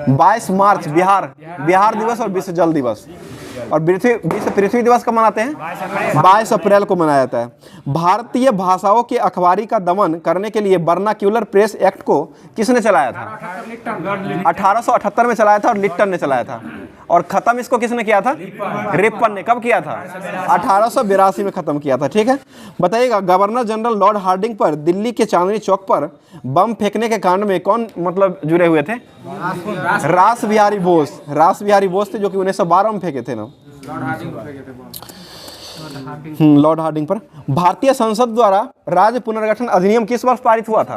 22 मार्च बिहार दिवस और विश्व जल दिवस। और विश्व पृथ्वी दिवस कब मनाते हैं? 22 अप्रैल को मनाया जाता है। भारतीय भाषाओं के अखबारी का दमन करने के लिए वर्नाक्यूलर प्रेस एक्ट को किसने चलाया था? 1878 में चलाया था और लिप्टन ने चलाया था। और खत्म इसको किसने किया था? रिपन ने। कब किया था? 1882 में खत्म किया था, ठीक है। बताइएगा गवर्नर जनरल लॉर्ड हार्डिंग पर दिल्ली के चांदनी चौक पर बम फेंकने के कांड में कौन जुड़े हुए थे? रास बिहारी बोस। रास बिहारी बोस थे, जो कि 1912 में फेंके थे ना, लॉर्ड हार्डिंग पर। भारतीय संसद द्वारा राज्य पुनर्गठन अधिनियम किस वर्ष पारित हुआ था?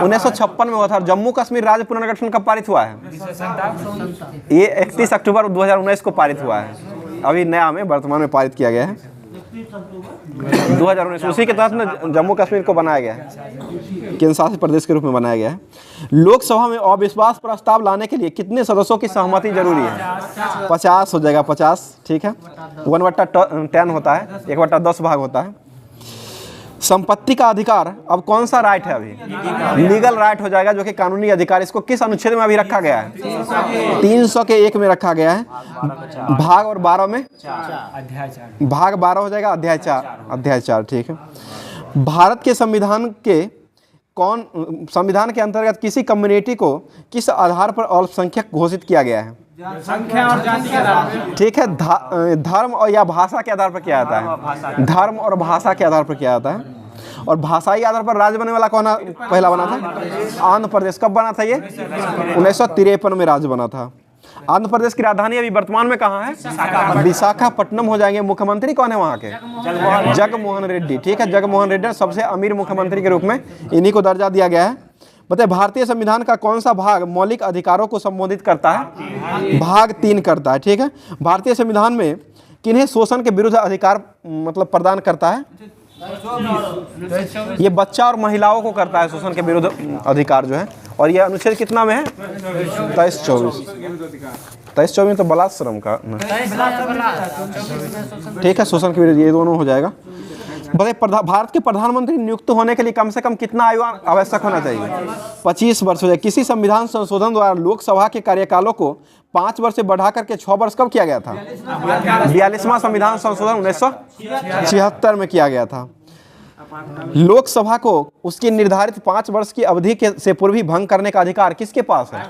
1956 में हुआ था। जम्मू कश्मीर राज्य पुनर्गठन कब पारित हुआ है? ये 31 अक्टूबर 2019 को पारित हुआ है। अभी नया में वर्तमान में पारित किया गया है 2019। उसी के तहत में जम्मू कश्मीर को बनाया गया है, केंद्र शासित प्रदेश के रूप में बनाया गया है। लोकसभा में अविश्वास प्रस्ताव लाने के लिए कितने सदस्यों की सहमति जरूरी है? 50 हो जाएगा, 50, ठीक है। 1/10 होता है, 1/10 भाग होता है। संपत्ति का अधिकार अब कौन सा राइट है? अभी लीगल राइट हो जाएगा, जो कि कानूनी अधिकार। इसको किस अनुच्छेद में अभी रखा गया है? 300 के 1 में रखा गया है। भाग और 12 में भाग 12 हो जाएगा, अध्याय 4, ठीक है। भारत के संविधान के अंतर्गत किसी कम्युनिटी को किस आधार पर अल्पसंख्यक घोषित किया गया है? संख्या और जाति के आधार पर, ठीक है। धर्म और या भाषा के आधार पर किया जाता है? धर्म और भाषा के आधार पर किया जाता है। और भाषाई आधार पर राज्य बनने वाला कौन पहला बना था? आंध्र प्रदेश। कब बना था ये? 1953 में राज्य बना था। आंध्र प्रदेश की राजधानी अभी वर्तमान में कहाँ है? विशाखापट्टनम हो जाएंगे। मुख्यमंत्री कौन है वहाँ के? जगनमोहन रेड्डी, ठीक है। जगनमोहन रेड्डी सबसे अमीर मुख्यमंत्री के रूप में इन्हीं को दर्जा दिया गया है। बताइए भारतीय संविधान का कौन सा भाग मौलिक अधिकारों को संबोधित करता है? भाग 3 करता है, ठीक है। भारतीय संविधान में किन्हें शोषण के विरुद्ध अधिकार प्रदान करता है? ये बच्चा और महिलाओं को करता है शोषण के विरुद्ध अधिकार जो है। और ये अनुच्छेद कितना में है? 23-24 में तो बलात्श्रम का, ठीक है, शोषण के विरुद्ध, ये दोनों हो जाएगा। बताइए भारत के प्रधानमंत्री नियुक्त होने के लिए कम से कम कितना आयु आवश्यक होना चाहिए? 25 वर्ष हो जाए। किसी संविधान संशोधन द्वारा लोकसभा के कार्यकालों को 5 वर्ष से बढ़ा करके 6 वर्ष कब किया गया था? 42वां संविधान संशोधन 1976 में किया गया था। लोकसभा को उसकी निर्धारित 5 वर्ष की अवधि से पूर्व ही भंग करने का अधिकार किसके पास है?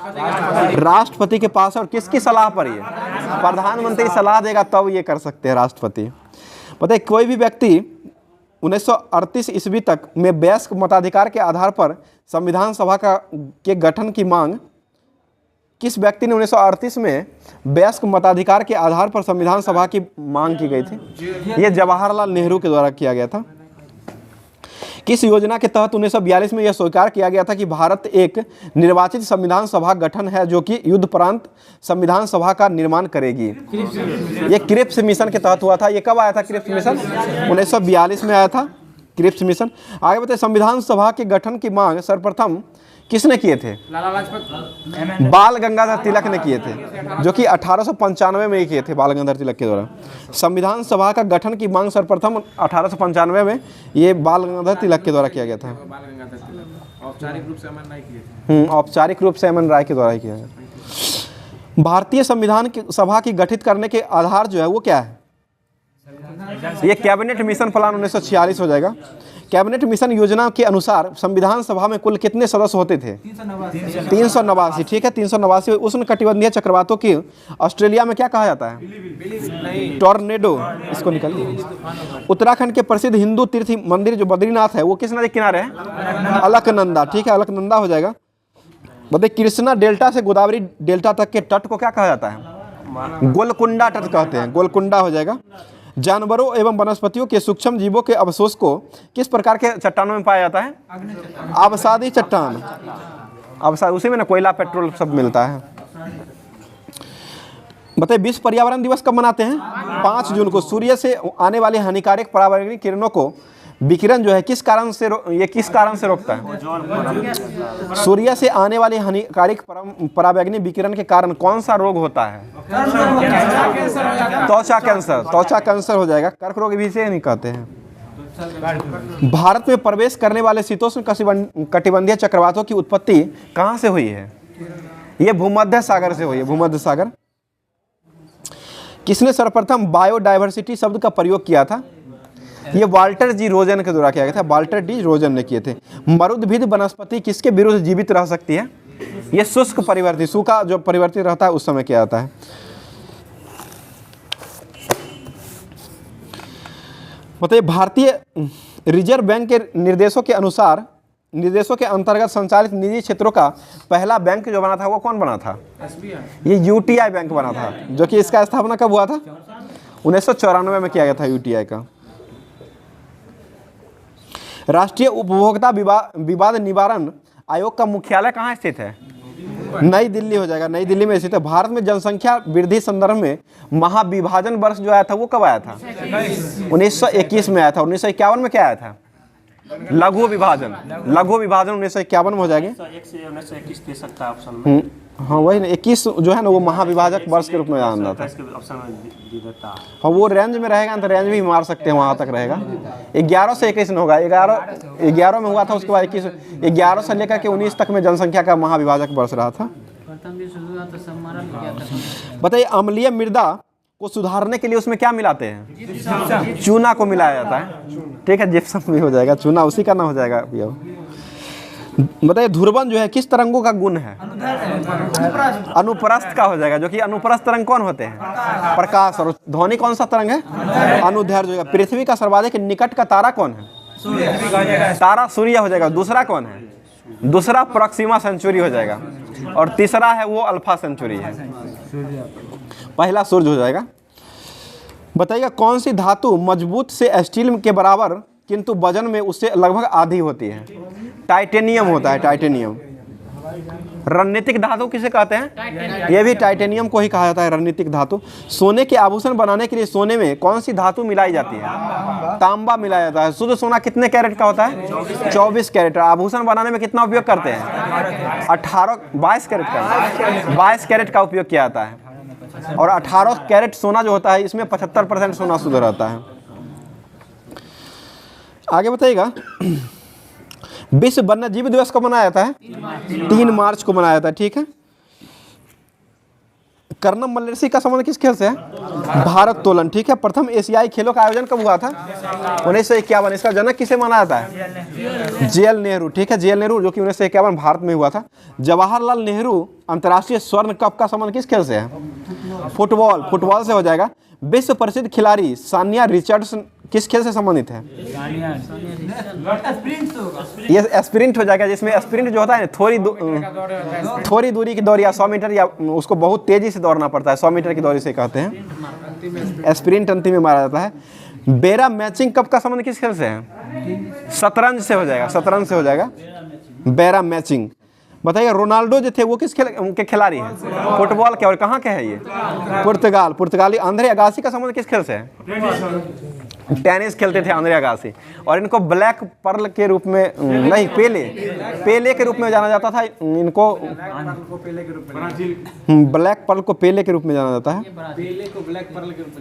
राष्ट्रपति के पास है। और किसकी सलाह पर? ये प्रधानमंत्री सलाह देगा तब ये कर सकते हैं राष्ट्रपति। बताइए कोई भी व्यक्ति 1938 ईस्वी तक में वयस्क मताधिकार के आधार पर संविधान सभा के गठन की मांग, किस व्यक्ति ने 1938 में वयस्क मताधिकार के आधार पर संविधान सभा की मांग की गई थी? ये जवाहरलाल नेहरू के द्वारा किया गया था। किस योजना के तहत 1942 में यह स्वीकार किया गया था कि भारत एक निर्वाचित संविधान सभा गठन है जो कि युद्धोपरांत संविधान सभा का निर्माण करेगी? ये क्रिप्स मिशन के तहत हुआ था। ये कब आया था क्रिप्स मिशन? 1942 में आया था क्रिप्स मिशन। आगे बताइए संविधान सभा के गठन की मांग सर्वप्रथम किसने किए थे? लाला लाजपत बाल गंगाधर तिलक ने किए थे, जो कि 1895 में ही किए थे बाल गंगाधर तिलक के द्वारा। संविधान सभा का गठन की मांग सर्वप्रथम 1895 में ये बाल गंगाधर तिलक के द्वारा किया गया था। औपचारिक रूप से अमन राय किए थे। औपचारिक रूप से अमन राय के द्वारा ही किया गया। भारतीय संविधान सभा की गठित करने के आधार जो है वो क्या है? ये कैबिनेट मिशन प्लान 1946 हो जाएगा। कैबिनेट मिशन योजना के अनुसार संविधान सभा में कुल कितने सदस्य होते थे? 389, ठीक है। 389 उष्णकटिबंधीय चक्रवातों की ऑस्ट्रेलिया में क्या कहा जाता है? टॉर्नेडो। इसको निकालिए। उत्तराखंड के प्रसिद्ध हिंदू तीर्थ मंदिर जो बद्रीनाथ है वो किस नदी किनारे है? अलकनंदा, ठीक है, अलकनंदा हो जाएगा। बताइए कृष्णा डेल्टा से गोदावरी डेल्टा तक के तट को क्या कहा जाता है? गोलकुंडा तट कहते हैं, गोलकुंडा हो जाएगा। जानवरों एवं वनस्पतियों के सूक्ष्म जीवों के अवशोष को किस प्रकार के चट्टानों में पाया जाता है? अवसादी चट्टान। अवसाद, उसी में ना कोयला पेट्रोल सब मिलता है। बताइए विश्व पर्यावरण दिवस कब मनाते हैं? 5 जून को। सूर्य से आने वाली हानिकारक पराबैंगनी किरणों को विकिरण जो है किस कारण से किस कारण से रोकता है? सूर्य से आने वाली हानिकारक पराबैंगनी विकिरण के कारण कौन सा रोग होता है? त्वचा कैंसर। त्वचा कैंसर हो जाएगा। कर्क रोग भी इसे नहीं कहते हैं। भारत में प्रवेश करने वाले शीतोष्ण कटिबंधीय चक्रवातों की उत्पत्ति कहाँ से हुई है? ये भूमध्य सागर से हुई है, भूमध्य सागर। किसने सर्वप्रथम बायोडायवर्सिटी शब्द का प्रयोग किया था? ये वाल्टर जी रोजन के द्वारा किया गया था, वाल्टर डी रोजन ने किए थे। मरुद्भिद वनस्पति किसके विरुद्ध जीवित रह सकती है? ये शुष्क परिवर्तित, सूखा जो परिवर्तित रहता है उस समय क्या आता है? बताइए भारतीय रिजर्व बैंक के निर्देशों के अंतर्गत संचालित निजी क्षेत्रों का पहला बैंक जो बना था वो कौन बना था? ये यूटीआई बैंक बना था, जो कि इसका स्थापना कब हुआ था? 1994 में किया गया था यूटीआई का। राष्ट्रीय उपभोक्ता विवाद निवारण आयोग का मुख्यालय कहाँ स्थित है? नई दिल्ली हो जाएगा, नई दिल्ली में स्थित है। भारत में जनसंख्या वृद्धि संदर्भ में महाविभाजन वर्ष जो आया था वो कब आया था? 1921 में आया था। 1951 में क्या आया था? लघु विभाजन। लघु विभाजन 1951 में हो जाएगी। 1921 दे सकता है ऑप्शन में। हाँ वही ना, 21 जो है ना वो महाविभाजक वर्ष के रूप में जाना था। हाँ वो रेंज में रहेगा ना, तो रेंज भी मार सकते हैं, वहाँ तक रहेगा। 11 से 21 में होगा। 11 में हुआ था, उसके बाद 11 से लेकर के 19 तक में जनसंख्या का महाविभाजक वर्ष रहा था। बताइए अम्लीय मृदा को सुधारने के लिए उसमें क्या मिलाते हैं? चूना को मिलाया जाता है। ठीक है, जिप्सम भी हो जाएगा, चूना उसी का ना हो जाएगा। बताइए ध्रुवन जो है किस तरंगों का गुण है? अनुप्रस्थ का हो जाएगा, जो कि अनुप्रस्थ तरंग कौन होते हैं? प्रकाश। और ध्वनि कौन सा तरंग है? अनुदैर्ध्य हो जाएगा। पृथ्वी का सर्वाधिक निकट का तारा कौन है? तारा सूर्य हो जाएगा। दूसरा कौन है? दूसरा प्रॉक्सिमा सेंचुरी हो जाएगा। और तीसरा है वो अल्फा सेंचुरी है। पहला सूर्य हो जाएगा। बताइएगा कौन सी धातु मजबूत से स्टील के बराबर किंतु वजन में उससे लगभग आधी होती है? टाइटेनियम होता है, टाइटेनियम। रणनीतिक धातु किसे कहते हैं? ये भी टाइटेनियम को ही कहा जाता है, रणनीतिक धातु। सोने के आभूषण बनाने के लिए सोने में कौन सी धातु मिलाई जाती है? तांबा मिलाया जाता है। शुद्ध सोना कितने कैरेट का होता है? 24 कैरेट। आभूषण बनाने में कितना उपयोग करते हैं? 22 कैरेट का। 22 कैरेट का उपयोग किया जाता है। और 18 कैरेट सोना जो होता है इसमें 75% सोना शुद्ध रहता है। आगे बताइएगा विश्व वन्यजीव दिवस कब मनाया जाता है? 3 मार्च को मनाया जाता है। ठीक है। कर्णम मल्लेश्वरी का संबंध किस खेल से है? भारोत्तोलन। ठीक है। प्रथम एशियाई खेलों का आयोजन कब हुआ था? 1951। इसका जनक किसे माना जाता है? जेएल नेहरू। ठीक है, जेएल नेहरू, जो कि 1951 भारत में हुआ था। जवाहरलाल नेहरू अंतर्राष्ट्रीय स्वर्ण कप का संबंध किस खेल से है? फुटबॉल। फुटबॉल से हो जाएगा। विश्व प्रसिद्ध खिलाड़ी सानिया रिचर्ड्स किस खेल से संबंधित है? ये स्प्रिंट हो जाएगा, जिसमें स्प्रिंट जो होता है थोड़ी दूरी की दौड़ या 100 मीटर, या उसको बहुत तेजी से दौड़ना पड़ता है, 100 मीटर की दौड़ी से कहते हैं। स्प्रिंट अंतिम में मारा जाता है। बेरा मैचिंग कप का संबंध किस खेल से है? शतरंज से हो जाएगा, शतरंज से हो जाएगा बेरा मैचिंग। बताइए रोनाल्डो जो थे वो किस खेल के खिलाड़ी हैं? फुटबॉल के। और कहाँ के हैं ये? पुर्तगाल। पुर्तगाली। आंद्रे अगासी का संबंध किस खेल से है? टेनिस खेलते थे आंद्रे अगासी। और इनको ब्लैक पर्ल के रूप में नहीं, पेले के रूप में जाना जाता था। इनको ब्लैक पर्ल को पेले के रूप में जाना जाता है।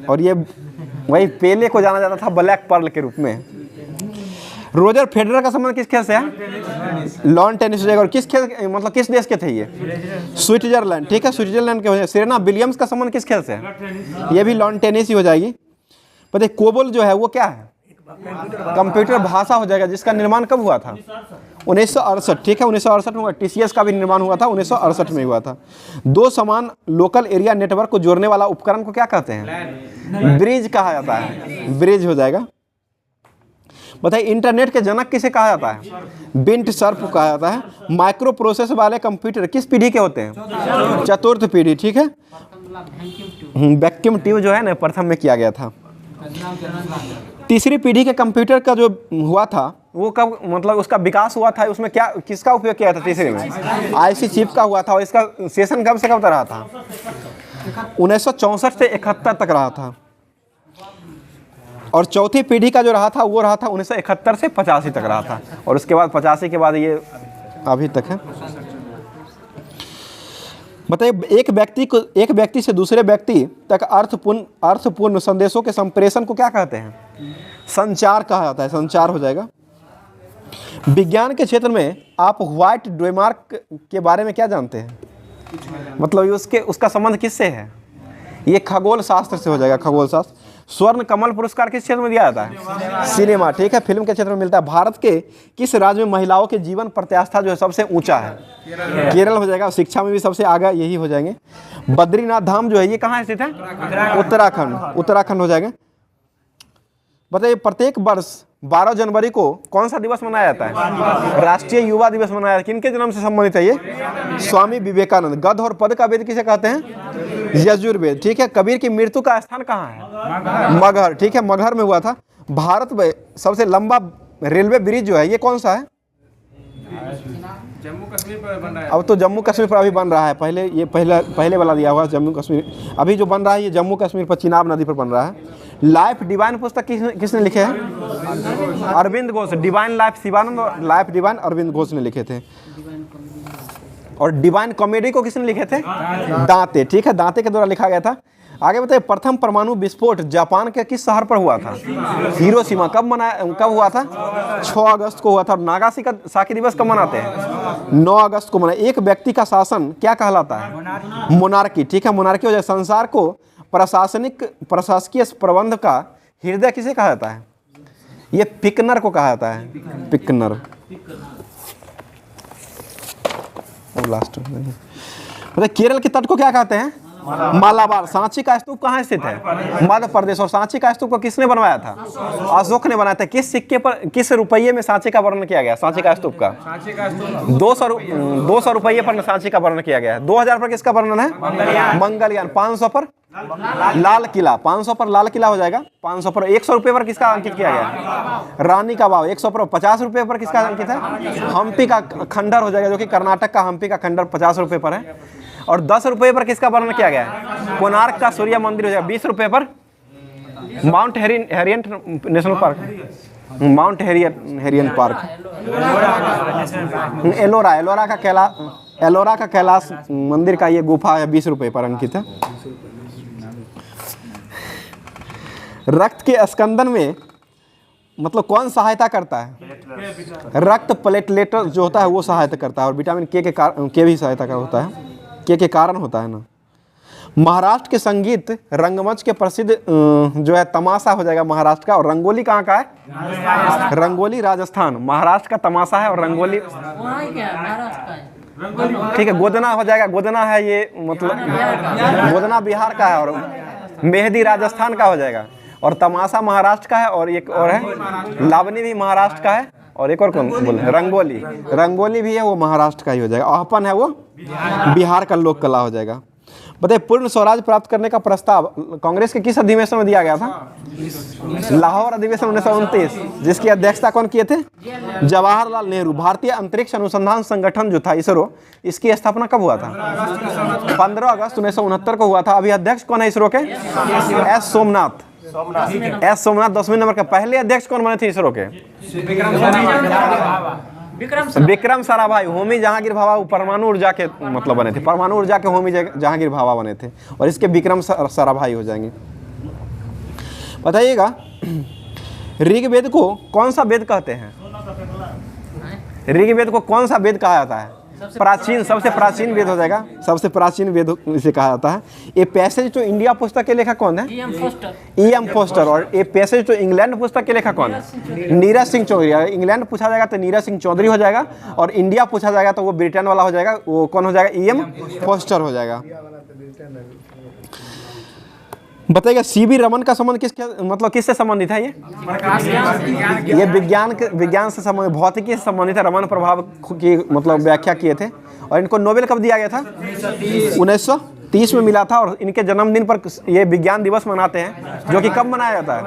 और ये वही पेले को जाना जाता था ब्लैक पर्ल के रूप में। रोजर फेडरर का संबंध किस खेल से है? लॉन टेनिस हो जाएगा। और किस खेल मतलब किस देश के थे ये? स्विट्जरलैंड। ठीक है, स्विट्जरलैंड के हो जाएगा। सेरेना विलियम्स का संबंध किस खेल से है? ये भी लॉन टेनिस ही हो जाएगी। पता है कोबोल जो है वो क्या है? कंप्यूटर भाषा हो जाएगा, जिसका निर्माण कब हुआ था? 1968। ठीक है, 1968 में हुआ। टीसीएस का भी निर्माण हुआ था, 1968 में हुआ था। 2 समान लोकल एरिया नेटवर्क को जोड़ने वाला उपकरण को क्या कहते हैं? ब्रिज कहा जाता है, ब्रिज हो जाएगा। बताइए इंटरनेट के जनक किसे कहा जाता है? बिंट सर्फ कहा जाता है। माइक्रो प्रोसेसर वाले कंप्यूटर किस पीढ़ी के होते हैं? चतुर्थ पीढ़ी, ठीक है। वैक्यूम ट्यूब जो है ना प्रथम में किया गया था। तीसरी पीढ़ी के कंप्यूटर का जो हुआ था वो कब, मतलब उसका विकास हुआ था, उसमें क्या किसका उपयोग किया था? तीसरे में आईसी चिप का हुआ था। और इसका सेशन कब से कब तक रहा था? 1964 से 71 तक रहा था। और चौथी पीढ़ी का जो रहा था वो रहा था 1971 से 85 तक रहा था। और उसके बाद 85 के बाद ये अभी तक है। बताइए एक व्यक्ति से दूसरे व्यक्ति तक अर्थपूर्ण संदेशों के संप्रेषण को क्या कहते हैं? संचार कहा जाता है। संचार हो जाएगा। विज्ञान के क्षेत्र में आप व्हाइट ड्वेमार्क के बारे में क्या जानते हैं? मतलब उसका संबंध किससे है? ये खगोल शास्त्र से हो जाएगा। खगोल शास्त्र। स्वर्ण कमल पुरस्कार किस क्षेत्र में दिया जाता है? सिनेमा, ठीक है, फिल्म के क्षेत्र में मिलता है। भारत के किस राज्य में महिलाओं के जीवन प्रत्याशा जो है सबसे ऊंचा है? केरल हो जाएगा। शिक्षा में भी सबसे आगे यही हो जाएंगे। बद्रीनाथ धाम जो है ये कहाँ स्थित है? उत्तराखंड हो जाएगा। बताइए प्रत्येक वर्ष 12 जनवरी को कौन सा दिवस मनाया जाता है? राष्ट्रीय युवा दिवस मनाया जाता है। किनके जन्म से संबंधित है ये? स्वामी विवेकानंद। गद्य और पद का वेद किसे कहते हैं? यजुर्वेद, ठीक है। कबीर की मृत्यु का स्थान कहाँ है? मगहर, ठीक है, मगहर में हुआ था। भारत में सबसे लंबा रेलवे ब्रिज जो है ये कौन सा है? जम्मू कश्मीर पर बन रहा है। अब तो जम्मू कश्मीर पर अभी बन रहा है। पहले वाला दिया हुआ है जम्मू कश्मीर। अभी जो बन रहा है ये जम्मू कश्मीर पर चिनाब नदी पर बन रहा है। लाइफ डिवाइन पुस्तक किसने लिखे हैं? अरविंद घोष। डिवाइन लाइफ शिवानंद और लाइफ डिवाइन अरविंद घोष ने लिखे थे। और डिवाइन कॉमेडी को किसने लिखे थे? दांते, ठीक है, दांते के द्वारा लिखा गया था। आगे बताइए प्रथम परमाणु विस्फोट जापान के किस शहर पर हुआ था? हिरोशिमा। कब हुआ था? 6 अगस्त को हुआ था। नागासाकी दिवस कब मनाते हैं? 9 अगस्त को मनाते। एक व्यक्ति का शासन क्या कहलाता है? मोनार्की, ठीक है, मोनार्की हो जाए। संसार को प्रशासकीय प्रबंध का हृदय किसे कहा जाता है? ये पिकनर को कहा जाता है। पिकनर। लास्ट मतलब केरल के तट को क्या कहते हैं? मालाबार। सांची का स्तूप कहाँ स्थित है? मध्य प्रदेश। और सांची का स्तूप को किसने बनवाया था? अशोक ने बनाया था। किस सिक्के पर, किस रुपये में सांची का वर्णन किया गया? सांची का स्तूप का 200 रुपये पर सांची का वर्णन किया गया है। 2000 पर किसका वर्णन है? मंगलयान। 500 पर लाल किला। 500 पर लाल किला हो जाएगा। 500 पर 100 रुपये पर किसका अंकित किया गया? रानी का वाव। 100 पर 50 रुपये पर किसका अंकित है? हम्पी का खंडर हो जाएगा, जो कि कर्नाटक का हम्पी का खंडर 50 रुपये पर है। और 10 रुपये पर किसका वर्णन किया गया है? कोणार्क का सूर्य मंदिर हो जाएगा। 20 रुपये पर Mount Harriet National Park. Mount Harriet park. Ellora का कैलाश मंदिर का ये गुफा है, 20 रुपये पर अंकित है। रक्त के स्कंदन में मतलब कौन सहायता करता है? रक्त प्लेटलेट जो होता है वो सहायता करता है। और विटामिन के भी सहायता का होता है। के कारण होता है ना। महाराष्ट्र के संगीत रंगमंच के प्रसिद्ध जो है तमाशा हो जाएगा महाराष्ट्र का। और रंगोली कहाँ का है? रंगोली राजस्थान। महाराष्ट्र का तमाशा है और रंगोली ठीक है। गोदना हो जाएगा। गोदना है ये मतलब गोदना बिहार का है। और मेहंदी राजस्थान का हो जाएगा। और तमाशा महाराष्ट्र का है। और एक और है लावनी भी महाराष्ट्र का है। और एक और कौन बोले? रंगोली भी है, वो महाराष्ट्र का ही हो जाएगा। आहपन है वो बिहार का लोक कला हो जाएगा। बताइए पूर्ण स्वराज प्राप्त करने का प्रस्ताव कांग्रेस के किस अधिवेशन में दिया गया था? लाहौर अधिवेशन 1929, जिसकी अध्यक्षता कौन किए थे? जवाहरलाल नेहरू। भारतीय अंतरिक्ष अनुसंधान संगठन जो था इसरो, इसकी स्थापना कब हुआ था? 15 अगस्त 1969 को हुआ था। अभी अध्यक्ष कौन है इसरो के? एस सोमनाथ। 10वें नंबर के। पहले अध्यक्ष कौन बने थे इसरो के? विक्रम साराभाई। होमी जहांगीर भाभा परमाणु ऊर्जा के मतलब बने थे। परमाणु ऊर्जा के होमी जहांगीर भाभा बने थे। और इसके विक्रम साराभाई हो जाएंगे। बताइएगा ऋग्वेद को कौन सा वेद कहते हैं? ऋग्वेद को कौन सा वेद कहा जाता है? प्राचीन, सबसे प्राचीन वेद हो जाएगा। सबसे प्राचीन वेद इसे कहा जाता है। ये पैसेज टू इंडिया पुस्तक के लेखक कौन है? E.M. फोस्टर। और ये पैसेज टू इंग्लैंड पुस्तक के लेखक कौन है? नीरज सिंह चौधरी। इंग्लैंड पूछा जाएगा तो नीरज सिंह चौधरी हो जाएगा। और इंडिया पूछा जाएगा तो वो ब्रिटेन वाला हो जाएगा। वो कौन हो जाएगा? E.M. फोस्टर हो जाएगा। बताइएगा सीवी रमन का संबंध किससे संबंधित है ये विज्ञान से संबंधित, भौतिकी से संबंधित है। रमन प्रभाव की मतलब व्याख्या किए थे और इनको नोबेल कब दिया गया था? 1930 में मिला था। और इनके जन्मदिन पर ये विज्ञान दिवस मनाते हैं, जो कि कब मनाया जाता है?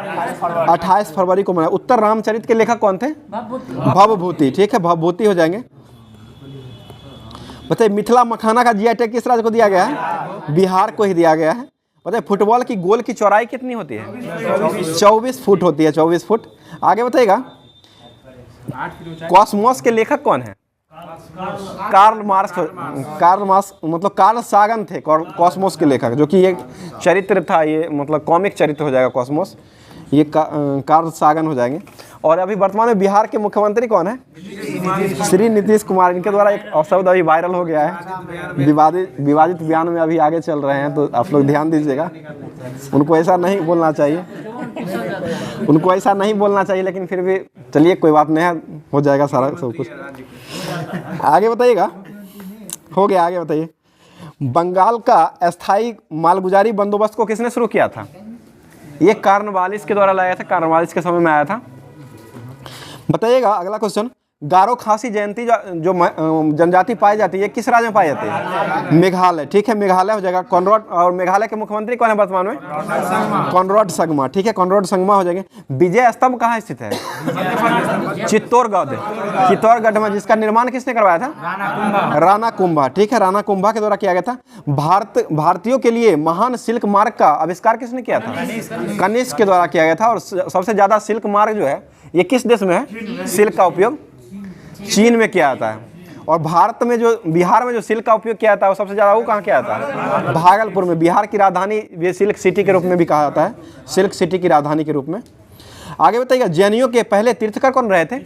28 फरवरी को मनाया। उत्तर रामचरित के लेखक कौन थे? भवभूति। ठीक है, भवभूति हो जाएंगे। बताइए मिथिला मखाना का जीआई टैग किस राज्य को दिया गया है? बिहार को ही दिया गया है। बताइए फुटबॉल की गोल की चौड़ाई कितनी होती है? 24 फुट होती है, 24 फुट। आगे बताइएगा कॉस्मोस के लेखक कौन है? कार्ल मार्क्स मतलब कार्ल सागन थे कॉस्मोस के लेखक, जो कि एक चरित्र था, ये मतलब कॉमिक चरित्र हो जाएगा कॉस्मोस, ये कार्ल सागन हो जाएंगे। और अभी वर्तमान में बिहार के मुख्यमंत्री कौन है? श्री नीतीश कुमार। इनके द्वारा एक शब्द अभी वायरल हो गया है, विवादित बयान में अभी आगे चल रहे हैं, तो आप लोग ध्यान दीजिएगा। उनको ऐसा नहीं बोलना चाहिए, लेकिन फिर भी चलिए कोई बात नहीं है, हो जाएगा सारा सब कुछ। आगे बताइएगा, हो गया। आगे बताइए बंगाल का अस्थायी मालगुजारी बंदोबस्त को किसने शुरू किया था? ये कार्नवालिस के द्वारा लाया था, कार्नवालिस के समय में आया था। बताइएगा अगला क्वेश्चन, गारो खासी जयंती जो जनजाति पाई जाती है किस राज्य में पाई जाती है? मेघालय। ठीक है, मेघालय हो जाएगा। कॉनराड, और मेघालय के मुख्यमंत्री कौन है वर्तमान में? कॉनराड संगमा। ठीक है, कॉनराड संगमा हो जाएंगे। विजय स्तंभ कहाँ स्थित है? चित्तौड़गढ़ में, जिसका निर्माण किसने करवाया था? राणा कुंभा। ठीक है, राणा कुंभा के द्वारा किया गया था। भारतीयों के लिए महान सिल्क मार्ग का आविष्कार किसने किया था? कनिष्क के द्वारा किया गया था। और सबसे ज्यादा सिल्क मार्ग जो है ये किस देश में है? सिल्क का उपयोग चीन में किया जाता है। और भारत में बिहार में जो सिल्क का उपयोग किया जाता है वो सबसे ज़्यादा वो कहाँ किया जाता है? भागलपुर में। बिहार की राजधानी ये सिल्क सिटी के रूप में भी कहा जाता है, सिल्क सिटी की राजधानी के रूप में। आगे बताइएगा जैनियों के पहले तीर्थकर कौन रहे थे?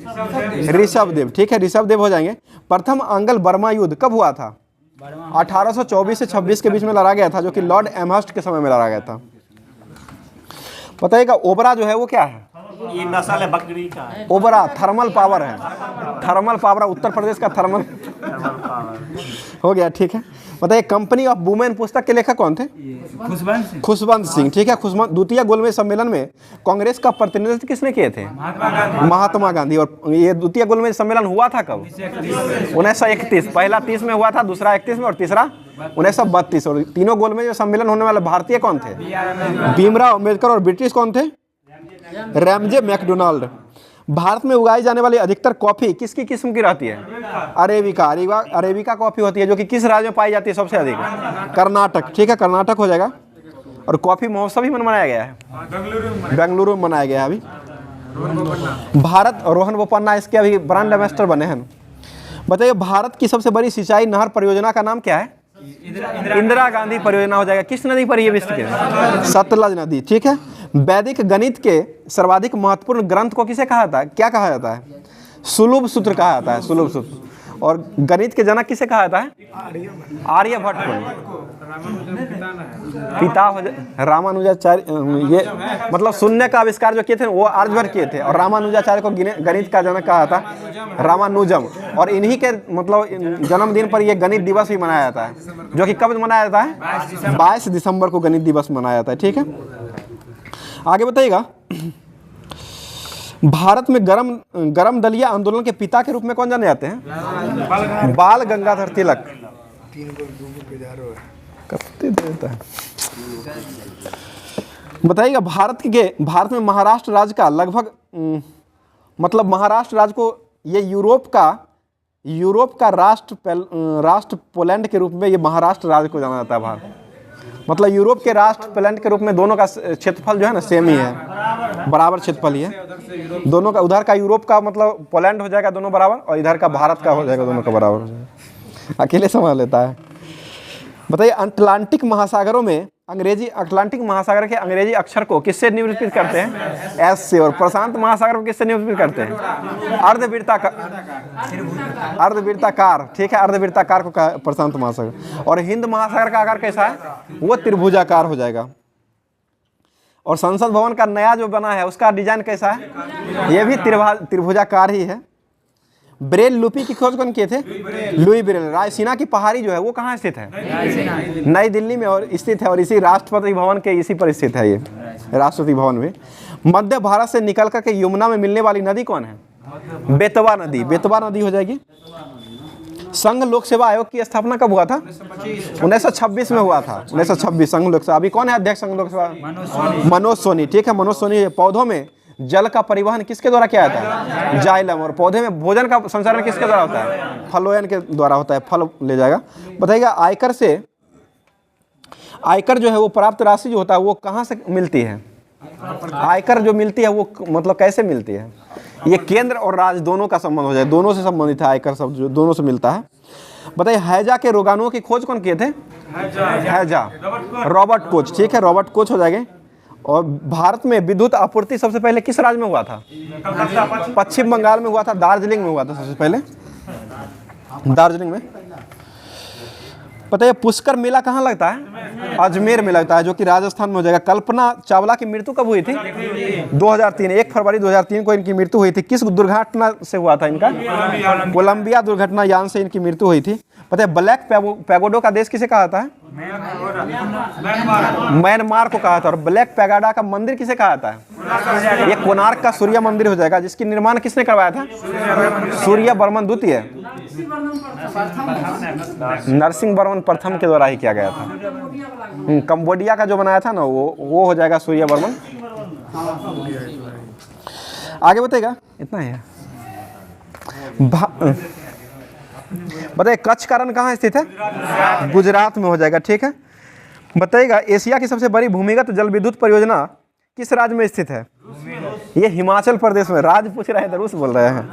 ऋषभदेव। ठीक है, ऋषभदेव हो जाएंगे। प्रथम अंगल बर्मा युद्ध कब हुआ था? 1824 से 26 के बीच में लड़ा गया था, जो कि लॉर्ड एमहर्स्ट के समय में लड़ा गया था। बताइएगा ओबरा जो है वो क्या है? ये नस्ल है बकरी का है। ओबरा थर्मल पावर है, थर्मल पावर, उत्तर प्रदेश का थर्मल हो गया। ठीक है, बताइए कंपनी ऑफ वुमेन पुस्तक के लेखक कौन थे? खुशवंत सिंह। ठीक है, खुशवंत। द्वितीय गोलमेज सम्मेलन में कांग्रेस का प्रतिनिधित्व किसने किए थे? महात्मा गांधी। और ये द्वितीय गोलमेज सम्मेलन हुआ था कब? 1931। पहला 30 में हुआ था, दूसरा 31 में और तीसरा 1932। और तीनों गोलमेज सम्मेलन होने वाले भारतीय कौन थे? भीमराव अम्बेडकर। और ब्रिटिश कौन थे? Ramsay McDonald. भारत में उगाई जाने वाली अधिकतर कॉफी किसकी किस्म की रहती है? अरेबिका कॉफी होती है, जो कि किस राज्य में पाई जाती है सबसे अधिक? कर्नाटक। ठीक है, कर्नाटक हो जाएगा। और कॉफी महोत्सव भी मनाया गया है, बेंगलुरु में मनाया गया है अभी। भारत और रोहन बोपन्ना इसके अभी ब्रांड एम्बेसडर बने हैं। बताइए भारत की सबसे बड़ी सिंचाई नहर परियोजना का नाम क्या है? इंदिरा गांधी परियोजना हो जाएगा। किस नदी पर ये विस्तृत है? सतलज नदी। ठीक है, वैदिक गणित के सर्वाधिक महत्वपूर्ण ग्रंथ को किसे कहा जाता है? क्या कहा जाता है? सुलभ सूत्र कहा जाता है, सुलभ सूत्र। और गणित के जनक किसे कहा जाता है? आर्यभट्ट को। पिता हो रामानुजाचार्य। ये मतलब शून्य का आविष्कार जो किए थे वो आर्यभट्ट किए थे, और रामानुजाचार्य को गणित का जनक कहा था रामानुजम। और इन्हीं के मतलब जन्मदिन पर ये गणित दिवस भी मनाया जाता है, जो कि कब मनाया जाता है? 22 दिसंबर को गणित दिवस मनाया जाता है। ठीक है, आगे बताइएगा भारत में गरम दलिया आंदोलन के पिता के रूप में कौन जाने जाते हैं? बाल गंगाधर तिलक। बताइएगा भारत में महाराष्ट्र राज्य का लगभग मतलब महाराष्ट्र राज्य को ये यूरोप का राष्ट्र पोलैंड के रूप में ये महाराष्ट्र राज्य को जाना जाता है। भारत मतलब यूरोप के राष्ट्र पोलैंड के रूप में दोनों का क्षेत्रफल जो है ना सेम ही है, बराबर क्षेत्रफल ही है दोनों का। उधर का यूरोप का मतलब पोलैंड हो जाएगा दोनों बराबर, और इधर का भारत का हो जाएगा दोनों का बराबर हो जाएगा। अकेले संभाल लेता है। बताइए अटलांटिक महासागरों में अटलांटिक महासागर के अंग्रेजी अक्षर को किससे निरूपित करते हैं? एस से। और प्रशांत महासागर को किससे निरूपित करते हैं? अर्धवृत्ताकार। ठीक है, अर्धवृत्ताकार को प्रशांत महासागर। और हिंद महासागर का आकार कैसा है? वो त्रिभुजाकार हो जाएगा। और संसद भवन का नया जो बना है उसका डिजाइन कैसा है? ये भी त्रिभुजाकार ही है। ब्रेल लिपि की खोज कौन किए थे? Louis Braille. रायसीना की पहाड़ी जो है वो कहाँ स्थित है? नई दिल्ली में और स्थित है, और इसी राष्ट्रपति भवन के इसी पर स्थित है ये, राष्ट्रपति भवन में। मध्य भारत से निकल करके यमुना में मिलने वाली नदी कौन है? बेतवा नदी। बेतवा नदी हो जाएगी। संघ लोक सेवा आयोग की स्थापना कब हुआ था? 1926 में हुआ था। 1926 संघ लोक सेवा। अभी कौन है अध्यक्ष संघ लोक सेवा? मनोज सोनी। ठीक है, मनोज सोनी। पौधों में जल का परिवहन किसके द्वारा किया जाता है? जाइलम। और पौधे में भोजन का संचारण किसके द्वारा होता है? फलोयन के द्वारा होता है। फल ले जाएगा। बताइएगा आयकर से, आयकर जो है वो प्राप्त राशि जो होता है वो कहाँ से मिलती है? आयकर जो मिलती है वो मतलब कैसे मिलती है? ये केंद्र और राज्य दोनों का संबंध हो जाए, दोनों से संबंधित है आयकर सब, जो दोनों से मिलता है। बताइए हैजा के रोगाणुओं की खोज कौन किए थे? हैजा, रॉबर्ट कोच। ठीक है, रॉबर्ट कोच हो जाएंगे। और भारत में विद्युत आपूर्ति सबसे पहले किस राज्य में हुआ था? पश्चिम बंगाल में हुआ था, दार्जिलिंग में हुआ था सबसे पहले, दार्जिलिंग में। पता है पुष्कर मेला कहाँ लगता है? अजमेर में लगता है, जो कि राजस्थान में हो जाएगा। कल्पना चावला की मृत्यु कब हुई थी? 2003, 1 फरवरी 2003 को इनकी मृत्यु हुई थी। किस दुर्घटना से हुआ था इनका? कोलंबिया दुर्घटना यान से इनकी मृत्यु हुई थी। पता है ब्लैक पैगोडा का देश किसे कहा था? म्यांमार को कहा था। और ब्लैक पैगोडा का मंदिर किसे कहा था? ये कोणार्क का सूर्य मंदिर हो जाएगा, जिसकी निर्माण किसने करवाया था? सूर्य बर्मन द्वितीय, नरसिंह वर्मन प्रथम के द्वारा ही किया गया था। कंबोडिया का जो बनाया था ना वो हो जाएगा सूर्य बर्मन। आगे बताएगा, इतना ही है। बताइए कच्छ का रण कहाँ स्थित है? गुजरात में हो जाएगा। ठीक है, बताइएगा एशिया की सबसे बड़ी भूमिगत जल विद्युत परियोजना किस राज्य में स्थित है? ये हिमाचल प्रदेश में। राज्य पूछ रहे हैं तो रूस बोल रहे हैं।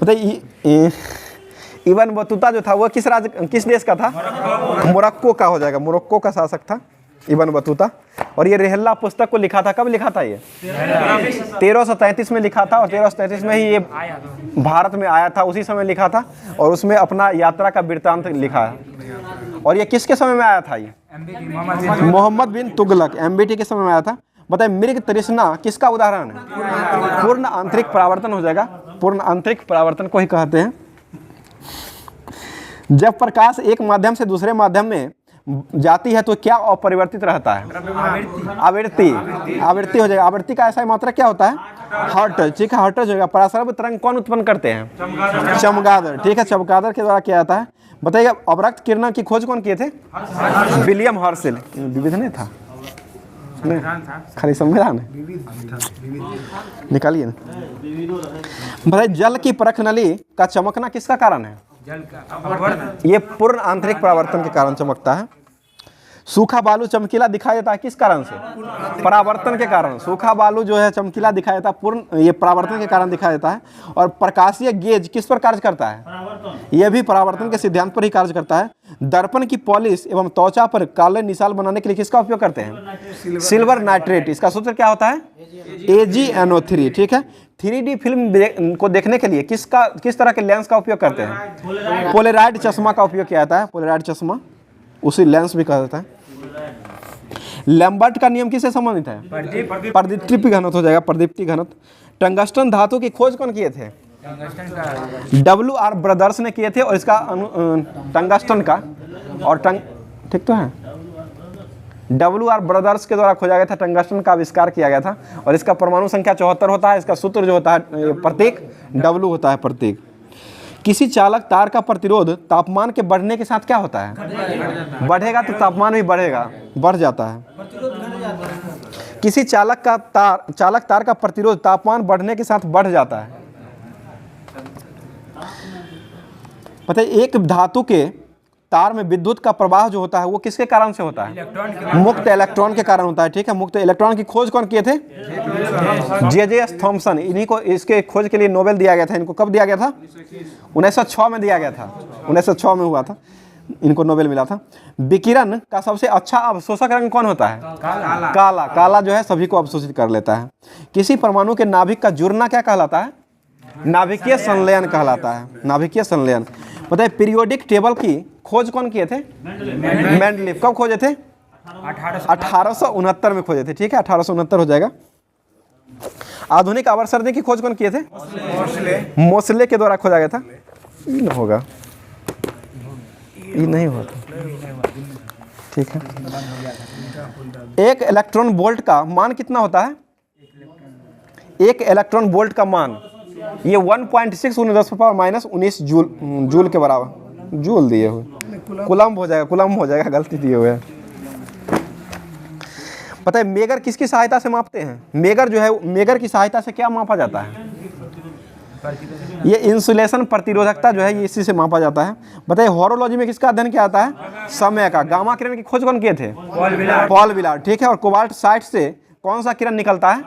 बताइए इबन बतूता जो था वो किस राज्य, किस देश का था? मोरक्को का हो जाएगा। मोरक्को का शासक था इबन बतूता। और ये रेहल्ला पुस्तक को लिखा था, कब लिखा था ये? 1333 में लिखा था। और 1333 में ही ये भारत में आया था, उसी समय लिखा था। और उसमें अपना यात्रा का वृत्तांत लिखा है। और ये किसके समय में आया था? ये मोहम्मद बिन तुगलक, MBT के समय में आया था। बताइए मृग तृष्णा किसका उदाहरण है? पूर्ण आंतरिक परावर्तन हो जाएगा। पूर्ण आंतरिक परावर्तन को ही कहते हैं। जब प्रकाश एक माध्यम से दूसरे माध्यम में जाती है तो क्या अपरिवर्तित रहता है? आवृत्ति। आवृत्ति हो जाएगा। आवृत्ति का ऐसा मात्रा क्या होता है? हर्ट्ज। ठीक है, हर्ट्ज हो जाएगा। परासरब तरंग कौन उत्पन्न करते हैं? चमगादड़। ठीक है, चमगादड़ के द्वारा किया जाता है। बताइए अवरक्त किरणों की खोज कौन किए थे? William Herschel. विविध नहीं था, नहीं खाली संविधान है, निकालिए ना। बताइए जल की परख नली का चमकना किसका कारण है? ये पूर्ण आंतरिक परावर्तन के कारण चमकता है। सूखा बालू चमकीला दिखाई देता है किस कारण से? परावर्तन के कारण। सूखा बालू जो है चमकीला दिखाई देता है, पूर्ण ये परावर्तन के कारण दिखाई देता है। और प्रकाशीय गेज किस पर कार्य करता है? यह भी परावर्तन के सिद्धांत पर ही कार्य करता है। दर्पण की पॉलिश एवं त्वचा पर काले निशान बनाने के लिए किसका उपयोग करते हैं? Silver nitrate. इसका सूत्र क्या होता है? AgNO3। ठीक है, 3D फिल्म को देखने के लिए किस तरह के लेंस का उपयोग करते हैं? पोलराइड चश्मा का उपयोग किया जाता है। पोलराइड चश्मा, उसी लेंस भी कहा जाता है। लैम्बर्ट का नियम किससे संबंधित है? प्रदीप्ति घनत्व हो जाएगा। प्रदीप्ति घनत्व। टंगस्टन धातु की खोज कौन किए थे? WR ब्रदर्स ने किए थे। और इसका टंगस्टन का और ठीक तो है, WR ब्रदर्स के द्वारा खोजा गया था। टंगस्टन का आविष्कार किया गया था। और इसका परमाणु संख्या 74 होता है। इसका सूत्र जो होता है प्रतीक W होता है, प्रतीक। किसी चालक तार का प्रतिरोध तापमान के बढ़ने के साथ क्या होता है? बढ़ेगा तो तापमान भी बढ़ेगा, बढ़ जाता है। किसी चालक तार का प्रतिरोध तापमान बढ़ने के साथ बढ़ जाता है। पता है एक धातु के तार में विद्युत का प्रवाह जो होता है वो किसके कारण से होता है? मुक्त इलेक्ट्रॉन के कारण होता है। ठीक है, मुक्त इलेक्ट्रॉन की खोज कौन किए थे? J.J.S. थॉमसन। इन्हीं को इसके खोज के लिए नोबेल दिया गया था। इनको कब दिया गया था? 1906 में दिया गया था। 1906 में हुआ था, इनको नोबेल मिला था। विकिरण का सबसे अच्छा अवशोषक रंग कौन होता है? काला। काला जो है सभी को अवशोषित कर लेता है। किसी परमाणु के नाभिक का जुड़ना क्या कहलाता है? नाभिकीय संलयन कहलाता है। नाभिकीय संलयन। बताइए पीरियोडिक टेबल की खोज कौन किए थे? मेंडलीफ। कब खोजे थे? 1869 में खोजे थे। ठीक है, 1869 हो जाएगा। आधुनिक आवर्त की खोज कौन किए थे? मोसले के द्वारा खोजा गया था। ये न होगा, ये नहीं हुआ था, ठीक है। एक इलेक्ट्रॉन वोल्ट का मान कितना होता है? एक इलेक्ट्रॉन वोल्ट का मान ये 1.6 × 10⁻⁻19 जूल के बराबर, जूल दिए हुए, कूलम्ब हो जाएगा, कूलम्ब हो जाएगा, गलती दिए हुए हैं। पता है मेगर किसकी सहायता से मापते हैं? मेगर जो है, मेगर की सहायता से क्या मापा जाता है? ये इंसुलेशन प्रतिरोधकता जो है ये इसी से मापा जाता है। बताइए होरोलॉजी में किसका अध्ययन किया जाता है? समय का। गामा किरण की खोज कौन किए थे? पॉल विलार्ड, ठीक है। और कोबाल्ट 60 से कौन सा किरण निकलता है?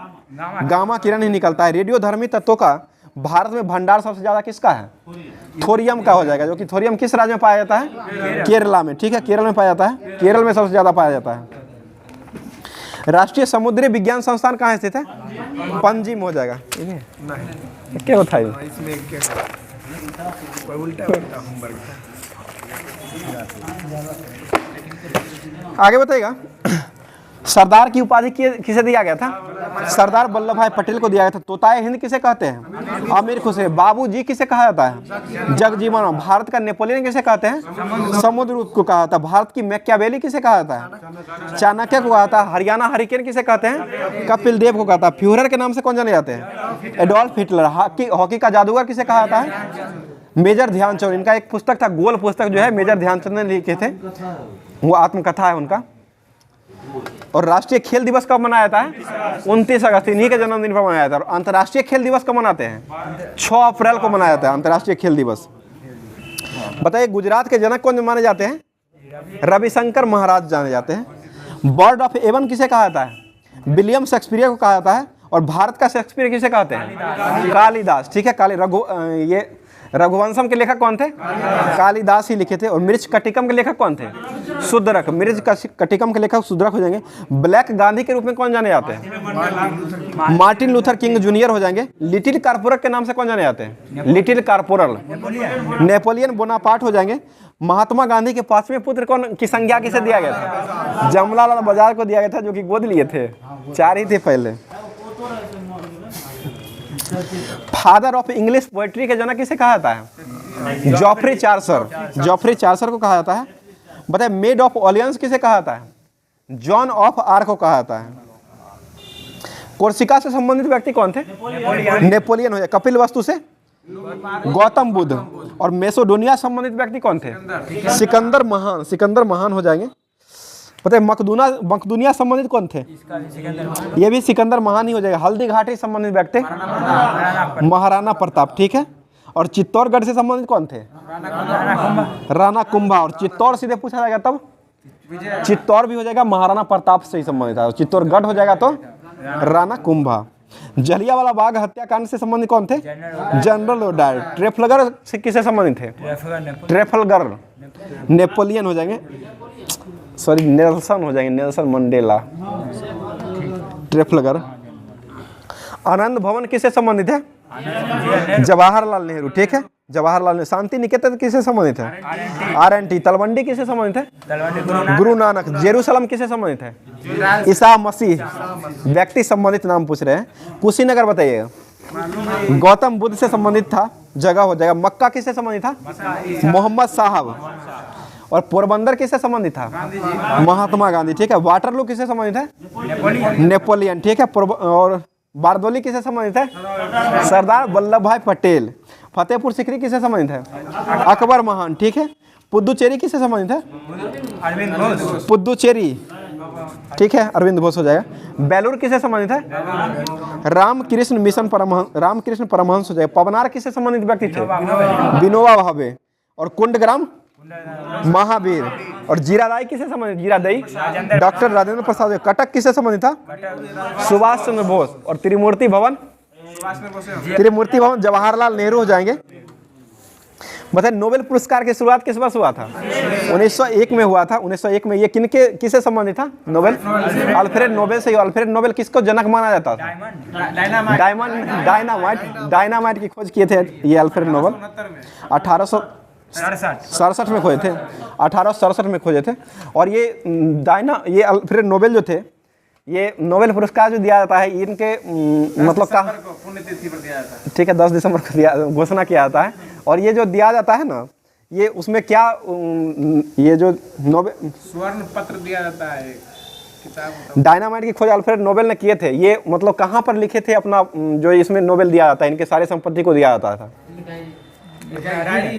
गामा किरण ही निकलता है। रेडियोधर्मी तत्वों का भारत में भंडार सबसे ज्यादा किसका है? थोरियम का हो जाएगा, जो कि थोरियम किस राज्य में पाया जाता है? केरला में, ठीक है, केरल में पाया जाता है, केरल में सबसे ज्यादा पाया जाता है। राष्ट्रीय समुद्री विज्ञान संस्थान कहाँ स्थित है? पंजिम हो जाएगा, क्या होता है? आगे बताइएगा। सरदार की उपाधि किसे दिया गया था? सरदार वल्लभ भाई पटेल को दिया गया था। तोताए हिंद किसे कहते हैं? अमीर खुसरो। बाबूजी किसे कहा जाता है? जगजीवन राम। भारत का नेपोलियन किसे कहते हैं? समुद्रगुप्त को कहा जाता है। भारत की मैकियावेली किसे कहा जाता है? चाणक्य को कहा जाता है। हरियाणा हरिकेन किसे कहते हैं? कपिल देव को कहता है। फ्यूहरर के नाम से कौन जाने जाते हैं? Adolf Hitler. हॉकी का जादूगर किसे कहा जाता है? मेजर ध्यानचंद। इनका एक पुस्तक था, गोल पुस्तक जो है मेजर ध्यानचंद ने लिखे थे, वो आत्मकथा है उनका। और राष्ट्रीय खेल दिवस कब मनाया जाता है? 29 अगस्त, इन्हीं के जन्मदिन पर मनाया जाता है। और अंतर्राष्ट्रीय खेल दिवस कब मनाते हैं? 6 अप्रैल को मनाया जाता है अंतर्राष्ट्रीय खेल दिवस। बताइए गुजरात के जनक कौन माने जाते हैं? रविशंकर महाराज जाने जाते हैं। बर्ड ऑफ एवन किसे कहा जाता है? विलियम शेक्सपियर को कहा जाता है। और भारत का शेक्सपियर किसे कहते हैं? कालिदास, ठीक है। ये रघुवंशम के लेखक कौन थे? कालिदास ही लिखे थे। और मिर्च कटिकम के लेखक कौन थे? शुद्रक। मिर्च कटिकम के लेखक शुद्रक हो जाएंगे। ब्लैक गांधी के रूप में कौन जाने जाते हैं? मार्टिन लूथर किंग जूनियर हो जाएंगे। लिटिल कारपोरल के नाम से कौन जाने जाते हैं? Little corporal. नेपोलियन बोनापार्ट हो जाएंगे। महात्मा गांधी के 5वें पुत्र कौन की संज्ञा किसे दिया गया था? जमनालाल बजाज को दिया गया था, जो कि गोद लिए थे, 4 ही थे पहले। फादर ऑफ इंग्लिश पोएट्री के जनक किसे कहा जाता है? जॉफ्री चार्सर। जॉफ्री चार्सर को कहा जाता है। बताए मेड ऑफ ऑलियंस किसे कहा जाता है? जॉन ऑफ आर्क को कहा जाता है। कोर्सिका से संबंधित व्यक्ति कौन थे? नेपोलियन हो जाए। कपिल वस्तु से गौतम बुद्ध। और मेसोडोनिया संबंधित व्यक्ति कौन थे? सिकंदर महान। सिकंदर महान हो जाएंगे। पता है मकदूनिया संबंधित कौन थे? ये भी सिकंदर महान ही हो जाएगा। हल्दी घाटी संबंधित व्यक्ति महाराणा प्रताप, ठीक है। और चित्तौड़गढ़ से संबंधित कौन थे? राणा कुंभा। और चित्तौड़ सीधे पूछा जाएगा तब चित्तौड़ भी हो जाएगा, महाराणा प्रताप से ही संबंधित है। चित्तौड़गढ़ हो जाएगा तो राणा कुंभा। जलियांवाला बाग हत्याकांड से संबंधित कौन थे? General Dyer. ट्रेफलगर से किससे संबंधित थे? ट्रेफलगर। नेपोलियन हो जाएंगे, सॉरी नेल्सन हो जाएंगे, नेल्सन मंडेला। ट्रेफलगर। आनंद भवन किससे संबंधित है? जवाहरलाल नेहरू, ठीक है। जवाहरलाल नेहरू। शांति निकेतन किससे संबंधित है? RNT। तलवंडी किससे संबंधित है? गुरु नानक। जेरूसलम किससे संबंधित है? ईसा मसीह। व्यक्ति संबंधित नाम पूछ रहे हैं। कुशीनगर बताइएगा। गौतम बुद्ध से संबंधित था, जगह हो जाएगा। मक्का किससे संबंधित था? मोहम्मद साहब। और पोरबंदर किससे संबंधित था? महात्मा गांधी, ठीक है। वाटरलू किससे संबंधित है? नेपोलियन, ठीक है। और बारदोली किससे संबंधित है? सरदार वल्लभ भाई पटेल। फतेहपुर सीकरी किससे संबंधित है? अकबर महान, ठीक है। पुदुचेरी किससे संबंधित है? अरविंद घोष। पुदुचेरी, ठीक है, अरविंद घोष हो जाएगा। बेलूर किससे संबंधित है? रामकृष्ण परमहंस हो जाएगा। पवनार किससे संबंधित व्यक्ति थे? विनोबा भावे। और कुंडग्राम महावीर। और जीरादाई किससे संबंधित? जीरादाई डॉक्टर राजेंद्र प्रसाद। कटक किससे संबंधित था? सुभाष चंद्र बोस। और त्रिमूर्ति भवन जवाहरलाल नेहरू हो जाएंगे। बताए नोबेल पुरस्कार की शुरुआत किस वर्ष हुआ था? 1901 में हुआ था। 1901 में। ये किससे संबंधित था? नोबेल अल्फ्रेड नोबेल से। अल्फ्रेड नोबेल किसको जनक माना जाता था? डायनामाइट की खोज किए थे ये अल्फ्रेड नोबेल। 1867 में खोजे थे। 1867 में खोजे थे। और ये अल्फ्रेड नोबेल जो थे ये नोबेल पुरस्कार जो दिया जाता है इनके मतलब का पुण्यतिथि पर दिया जाता है। ठीक है 10 दिसंबर को घोषणा किया जाता है। और ये जो दिया जाता है ना, ये उसमें क्या ये जो नोबेल स्वर्ण पत्र दिया जाता है, किताब। डायनामाइट की खोज अल्फ्रेड नोबेल ने किए थे। ये मतलब कहाँ पर लिखे थे अपना, जो इसमें नोबेल दिया जाता है, इनके सारे संपत्ति को दिया जाता था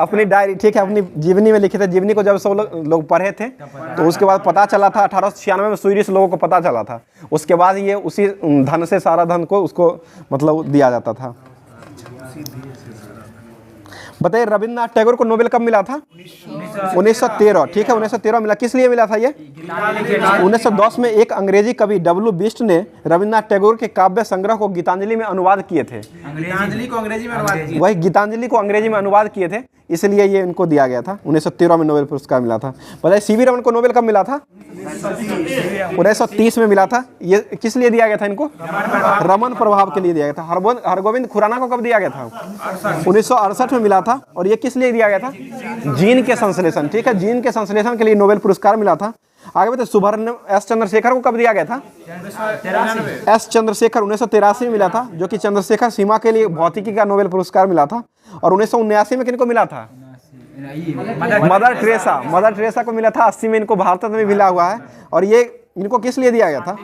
अपनी डायरी, ठीक है, अपनी जीवनी में लिखे थे। जीवनी को जब सब लोग पढ़े थे तो उसके बाद पता चला था 1896 में स्वीडिश लोगों को पता चला था। उसके बाद ये उसी धन से, सारा धन को उसको मतलब दिया जाता था। बताइए रविन्द्रनाथ टैगोर को नोबेल कब मिला था? 1913। ठीक है 1913 मिला। किस लिए मिला था ये? 1910 में एक अंग्रेजी कवि डब्ल्यू बिस्ट ने रविन्द्रनाथ टैगोर के काव्य संग्रह को गीतांजलि में अनुवाद किए थे। गीतांजलि को अंग्रेजी में अनुवाद किया। वही गीतांजलि को अंग्रेजी में अनुवाद किए थे, इसलिए ये इनको दिया गया था। 1913 में नोबेल पुरस्कार मिला था। बताइए सीवी रमन को नोबेल कब मिला था? 1930 में मिला था। ये किस लिए दिया गया था इनको? रमन प्रभाव के लिए दिया गया था। हरगोविंद खुराना को कब दिया गया था? 1968 में मिला था। और ये किस लिए दिया गया था? जीन के संश्लेषण। ठीक है, जीन के संश्लेषण के लिए नोबेल पुरस्कार मिला था। आगे बताइए सुब्रमण्यम एस चंद्रशेखर को कब दिया गया था? एस चंद्रशेखर 1983 में मिला था, जो कि चंद्रशेखर सीमा के लिए भौतिकी का नोबेल पुरस्कार मिला था। और 1979 में किनको मिला था? मदर टेरेसा को मिला था। 80 में इनको भारत में मिला हुआ है। और ये इनको किस लिए दिया गया था?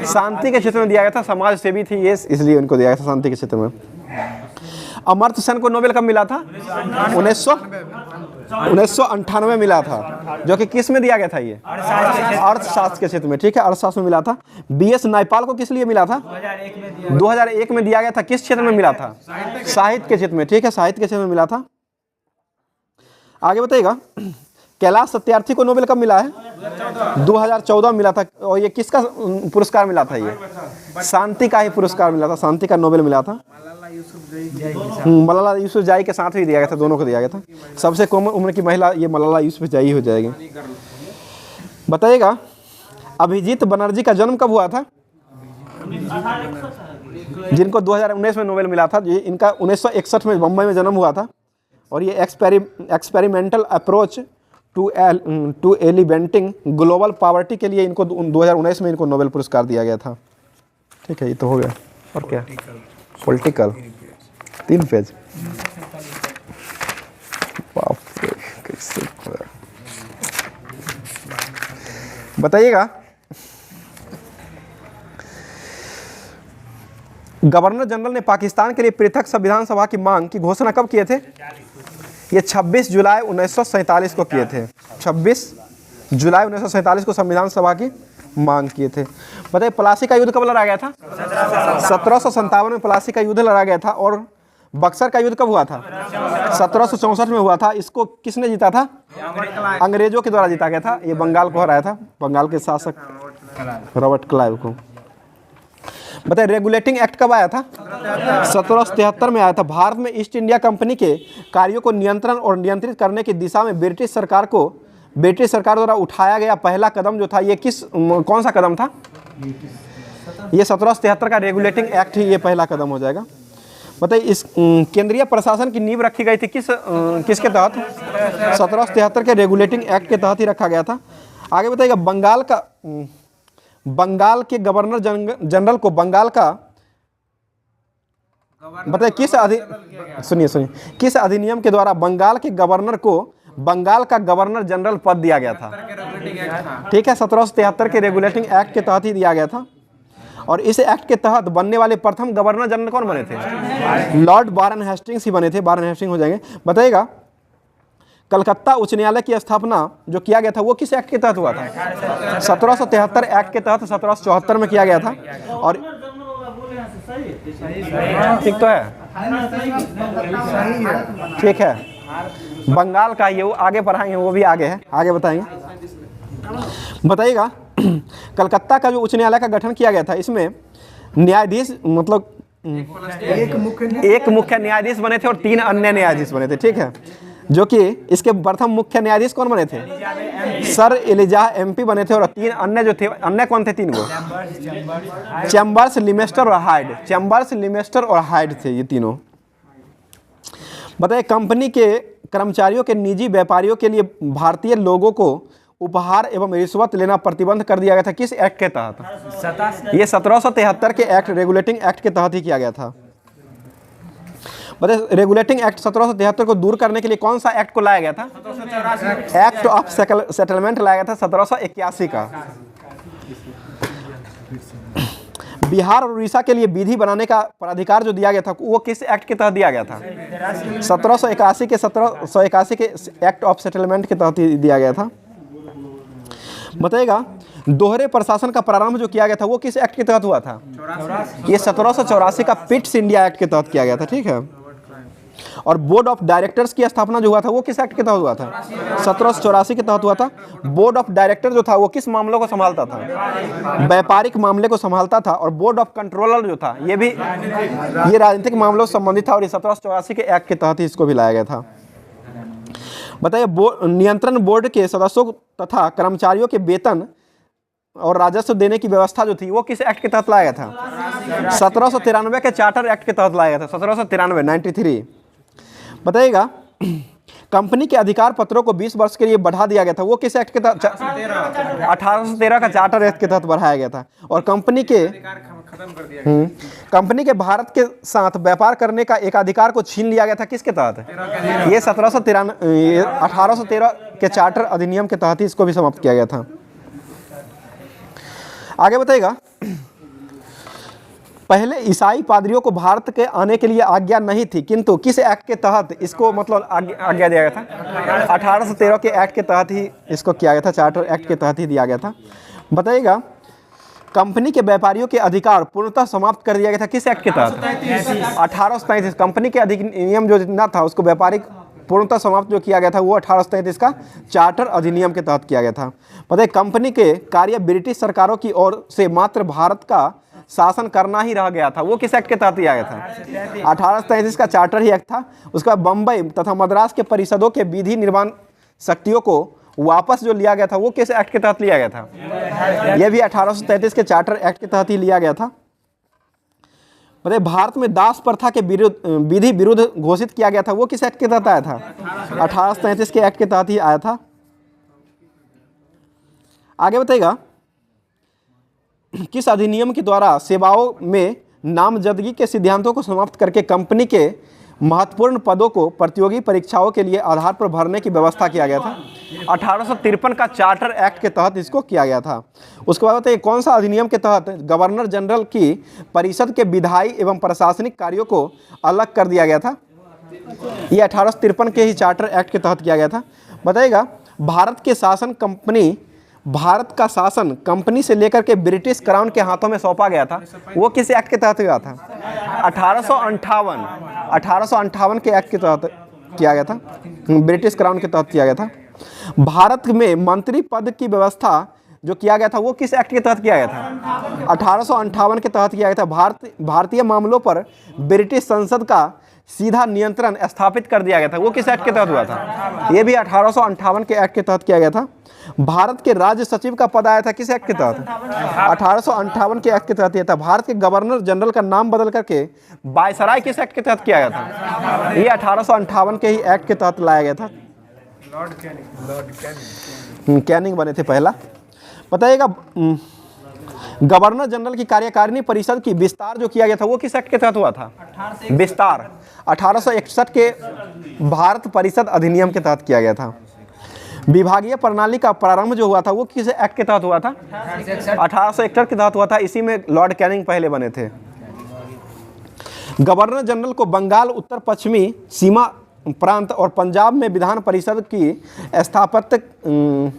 शांति के क्षेत्र में दिया गया था। समाज सेवी थी ये, इसलिए इनको दिया गया था शांति के क्षेत्र में। अमर्त्य सेन को नोबेल कब मिला था? 1998 में मिला था, जो कि किस में दिया गया था? ये अर्थशास्त्र के क्षेत्र में। ठीक है, अर्थशास्त्र में मिला था। बीएस नायपाल को किस लिए मिला था? 2001 में दिया गया था। किस क्षेत्र में मिला था? साहित्य के क्षेत्र में। ठीक है, साहित्य के क्षेत्र में मिला था। आगे बताइएगा कैलाश सत्यार्थी को नोबेल कब मिला है? 2014 में मिला था। और ये किसका पुरस्कार मिला था? ये शांति का ही पुरस्कार मिला था, शांति का नोबेल मिला था। मलाला यूसुफजई के साथ भी दिया गया था, दोनों को दिया गया था। सबसे कम उम्र की महिला ये मलाला यूसुफजई हो जाएगी। बताइएगा अभिजीत बनर्जी का जन्म कब हुआ था? जिनको 2019 में नोबेल मिला था। ये इनका 1961 में बम्बई में जन्म हुआ था। और ये experimental approach to alleviating global poverty के लिए इनको 2019 में इनको नोबेल पुरस्कार दिया गया था। ठीक है, ये तो हो गया। और क्या? Political 3 page. बताइएगा गवर्नर जनरल ने पाकिस्तान के लिए पृथक संविधान सभा की मांग की घोषणा कब किए थे? ये 26 जुलाई 1947 को किए थे। 26 जुलाई 1947 को संविधान सभा की मांग किए थे। बताइए प्लासी का युद्ध कब लड़ा गया था? 1757 में प्लासी का युद्ध लड़ा गया था। और बक्सर का युद्ध कब हुआ था? 1764 में हुआ था। इसको किसने जीता था? अंग्रेजों के द्वारा जीता गया था। ये बंगाल को हराया था, बंगाल के शासक रॉबर्ट क्लाइव को। बताइए रेगुलेटिंग एक्ट कब आया था? 1773 में आया था। भारत में ईस्ट इंडिया कंपनी के कार्यों को नियंत्रण और नियंत्रित करने की दिशा में ब्रिटिश सरकार द्वारा उठाया गया पहला कदम जो था, ये कौन सा कदम था? ये 1773 का रेगुलेटिंग एक्ट ही ये पहला कदम हो जाएगा। बताइए इस केंद्रीय प्रशासन की नींव रखी गई थी किसके तहत? 1773 के रेगुलेटिंग एक्ट के तहत ही रखा गया था। आगे बताइएगा बंगाल के गवर्नर जनरल को बंगाल का बताइए किस अधिनियम के द्वारा बंगाल के गवर्नर को बंगाल का गवर्नर जनरल पद दिया गया था? ठीक है, 1773 के रेगुलेटिंग एक्ट के तहत ही दिया गया था। और इस एक्ट के तहत बनने वाले प्रथम गवर्नर जनरल कौन बने थे? लॉर्ड बारन हेस्टिंग्स ही बने थे। बारन हेस्टिंग्स हो जाएंगे। बताइएगा कलकत्ता उच्च न्यायालय की स्थापना जो किया गया था वो किस एक्ट के तहत हुआ था? 1773 एक्ट के तहत 1774 में किया गया था। और ठीक तो है, ठीक है। बंगाल का ये वो आगे पढ़ाएंगे, वो भी आगे है, आगे बताएंगे। बताइएगा कलकत्ता का जो उच्च न्यायालय का गठन किया गया था, इसमें न्यायाधीश मतलब एक मुख्य न्यायाधीश बने थे और 3 अन्य न्यायाधीश बने थे। ठीक है, जो कि इसके प्रथम मुख्य न्यायाधीश कौन बने थे? सर एलिजाह एमपी बने थे। और 3 अन्य जो थे, अन्य कौन थे? 3 गो चैम्बर्स, लिमेस्टर और हाइड। चैम्बर्स, लिमेस्टर और हाइड थे ये तीनों। बताइए कंपनी के कर्मचारियों के निजी व्यापारियों के लिए भारतीय लोगों को उपहार एवं रिश्वत लेना प्रतिबंध कर दिया गया था किस एक्ट के तहत? ये 1773 के एक्ट, रेगुलेटिंग एक्ट के तहत ही किया गया था। बताइए, रेगुलेटिंग एक्ट 1773 को दूर करने के लिए कौन सा एक्ट को लाया गया था? एक्ट ऑफ सेटलमेंट लाया गया था 1781 का। बिहार और उड़ीसा के लिए विधि बनाने का प्राधिकार जो दिया गया था वो किस एक्ट के तहत दिया गया था? 1781 के एक्ट ऑफ सेटलमेंट के तहत ही दिया गया था। बताइएगा, दोहरे प्रशासन का प्रारंभ जो किया गया था वो किस एक्ट के तहत हुआ था? ये 1784 का पिट्स इंडिया एक्ट के तहत किया गया था, ठीक है। और बोर्ड ऑफ डायरेक्टर्स की स्थापना जो हुआ था वो किस एक्ट के तहत हुआ था? 1784 के तहत हुआ था। बोर्ड ऑफ डायरेक्टर जो था वो किस मामलों को संभालता था? व्यापारिक मामले को संभालता था। और बोर्ड ऑफ कंट्रोलर जो था ये राजनीतिक मामलों से संबंधित था और ये 1784 के एक्ट के तहत ही इसको भी लाया गया था। बताइए, नियंत्रण बोर्ड के सदस्यों तथा कर्मचारियों के वेतन और राजस्व देने की व्यवस्था जो थी वो किस एक्ट के तहत लाया गया था? 1793 के चार्टर एक्ट के तहत लाया गया था, 1793। बताइएगा, कंपनी के अधिकार पत्रों को 20 वर्ष के लिए बढ़ा दिया गया था वो किस एक्ट के तहत? 1813 का चार्टर एक्ट के तहत बढ़ाया गया था। और कंपनी के भारत के साथ व्यापार करने का एक अधिकार को छीन लिया गया था किसके तहत? ये 1813 के चार्टर अधिनियम के तहत ही इसको भी समाप्त किया गया था। आगे बताइएगा, पहले ईसाई पादरियों को भारत के आने के लिए आज्ञा नहीं थी, किंतु किस एक्ट के तहत इसको मतलब आज्ञा दिया गया था? 1813 के एक्ट के तहत ही इसको किया गया था, चार्टर एक्ट के तहत ही दिया गया था। बताइएगा, कंपनी के व्यापारियों के अधिकार पूर्णतः समाप्त कर दिया गया था किस एक्ट के तहत? 1833। कंपनी के अधिनियम जो जितना था उसको व्यापारिक पूर्णतः समाप्त जो किया गया था वो 1833 का चार्टर अधिनियम के तहत किया गया था। बताइए, कंपनी के कार्य ब्रिटिश सरकारों की ओर से मात्र भारत का शासन करना ही रह गया था वो किस एक्ट के तहत दिया गया था? 1833 का चार्टर ही एक्ट था। उसका बम्बई तथा मद्रास के परिषदों के विधि निर्माण शक्तियों को वापस जो लिया गया था वो किस एक्ट के तहत लिया गया था? यह भी 1833 के चार्टर एक्ट के तहत ही लिया गया था। बताइए, भारत में दास प्रथा के विधि विरुद्ध घोषित किया गया था वो किस एक्ट के तहत आया था? 1833 के एक्ट के तहत ही आया था। आगे बताइएगा, किस अधिनियम के द्वारा सेवाओं में नामजदगी के सिद्धांतों को समाप्त करके कंपनी के महत्वपूर्ण पदों को प्रतियोगी परीक्षाओं के लिए आधार पर भरने की व्यवस्था किया गया था? 1853 का चार्टर एक्ट के तहत इसको किया गया था। उसके बाद बताइए, कौन सा अधिनियम के तहत गवर्नर जनरल की परिषद के विधायी एवं प्रशासनिक कार्यों को अलग कर दिया गया था? ये 1853 के ही चार्टर एक्ट के तहत किया गया था। बताइएगा, भारत का शासन कंपनी से लेकर के ब्रिटिश क्राउन के हाथों में सौंपा गया था वो किस एक्ट के तहत हुआ था? 1858 के एक्ट के तहत किया गया था, ब्रिटिश क्राउन के तहत किया गया था। भारत में मंत्री पद की व्यवस्था जो किया गया था वो किस एक्ट के तहत किया गया था? 1858 के तहत किया गया था। भारतीय मामलों पर ब्रिटिश संसद का सीधा नियंत्रण स्थापित कर दिया गया था वो किस एक्ट के तहत हुआ था? ये भी 1858 के एक्ट के तहत किया गया था। भारत के राज्य सचिव का पद आया था किस एक्ट के तहत? 1858 के एक्ट के तहत यह था। भारत के गवर्नर जनरल का नाम बदल करके वायसराय किस एक्ट के तहत किया गया था? ये 1858 के ही एक्ट के तहत लाया गया था। कैनिंग बने थे पहला। बताइएगा, गवर्नर जनरल की कार्यकारिणी परिषद की विस्तार जो किया गया था वो किस एक्ट के तहत हुआ था? विस्तार 1861 के भारत परिषद अधिनियम के तहत किया गया था। विभागीय प्रणाली का प्रारंभ जो हुआ था वो किस एक्ट के तहत हुआ था? 1861 के तहत हुआ था। इसी में लॉर्ड कैनिंग पहले बने थे। गवर्नर जनरल को बंगाल उत्तर पश्चिमी सीमा प्रांत और पंजाब में विधान परिषद की स्थापत्य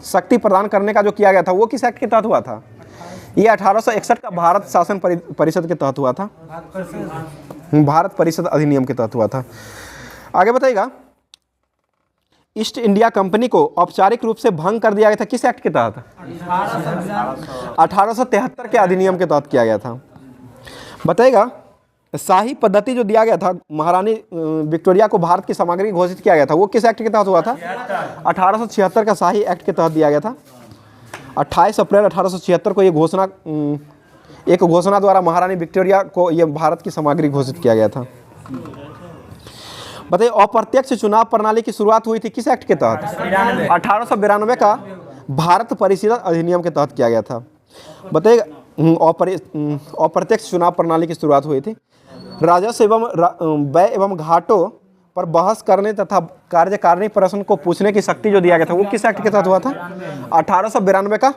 शक्ति प्रदान करने का जो किया गया था वो किस एक्ट के तहत हुआ था? ये 1861 का भारत शासन परिषद के तहत हुआ था, भारत परिषद अधिनियम के तहत हुआ था। आगे बताइएगा, ईस्ट इंडिया कंपनी को औपचारिक रूप से भंग कर दिया गया था किस एक्ट के तहत? 1873 के अधिनियम के तहत किया गया था। बताइएगा, शाही पद्धति जो दिया गया था महारानी विक्टोरिया को भारत की सामग्री घोषित किया गया था वो किस एक्ट के तहत हुआ था? 1876 का शाही एक्ट के तहत दिया गया था। 28 अप्रैल 1876 को ये एक घोषणा द्वारा महारानी विक्टोरिया को ये भारत की सामग्री घोषित किया गया था। बताइए, अप्रत्यक्ष चुनाव प्रणाली की शुरुआत हुई थी किस एक्ट के तहत? 1892 का भारत परिषद अधिनियम के तहत किया गया था? बताइएगा। अप्रत्यक्ष चुनाव प्रणाली की शुरुआत हुई थी। राजस्व एवं व्यय एवं घाटों पर बहस करने तथा कार्यकारिणी प्रश्न को पूछने की शक्ति जो दिया गया था वो किस एक्ट के तहत हुआ था? 1892 का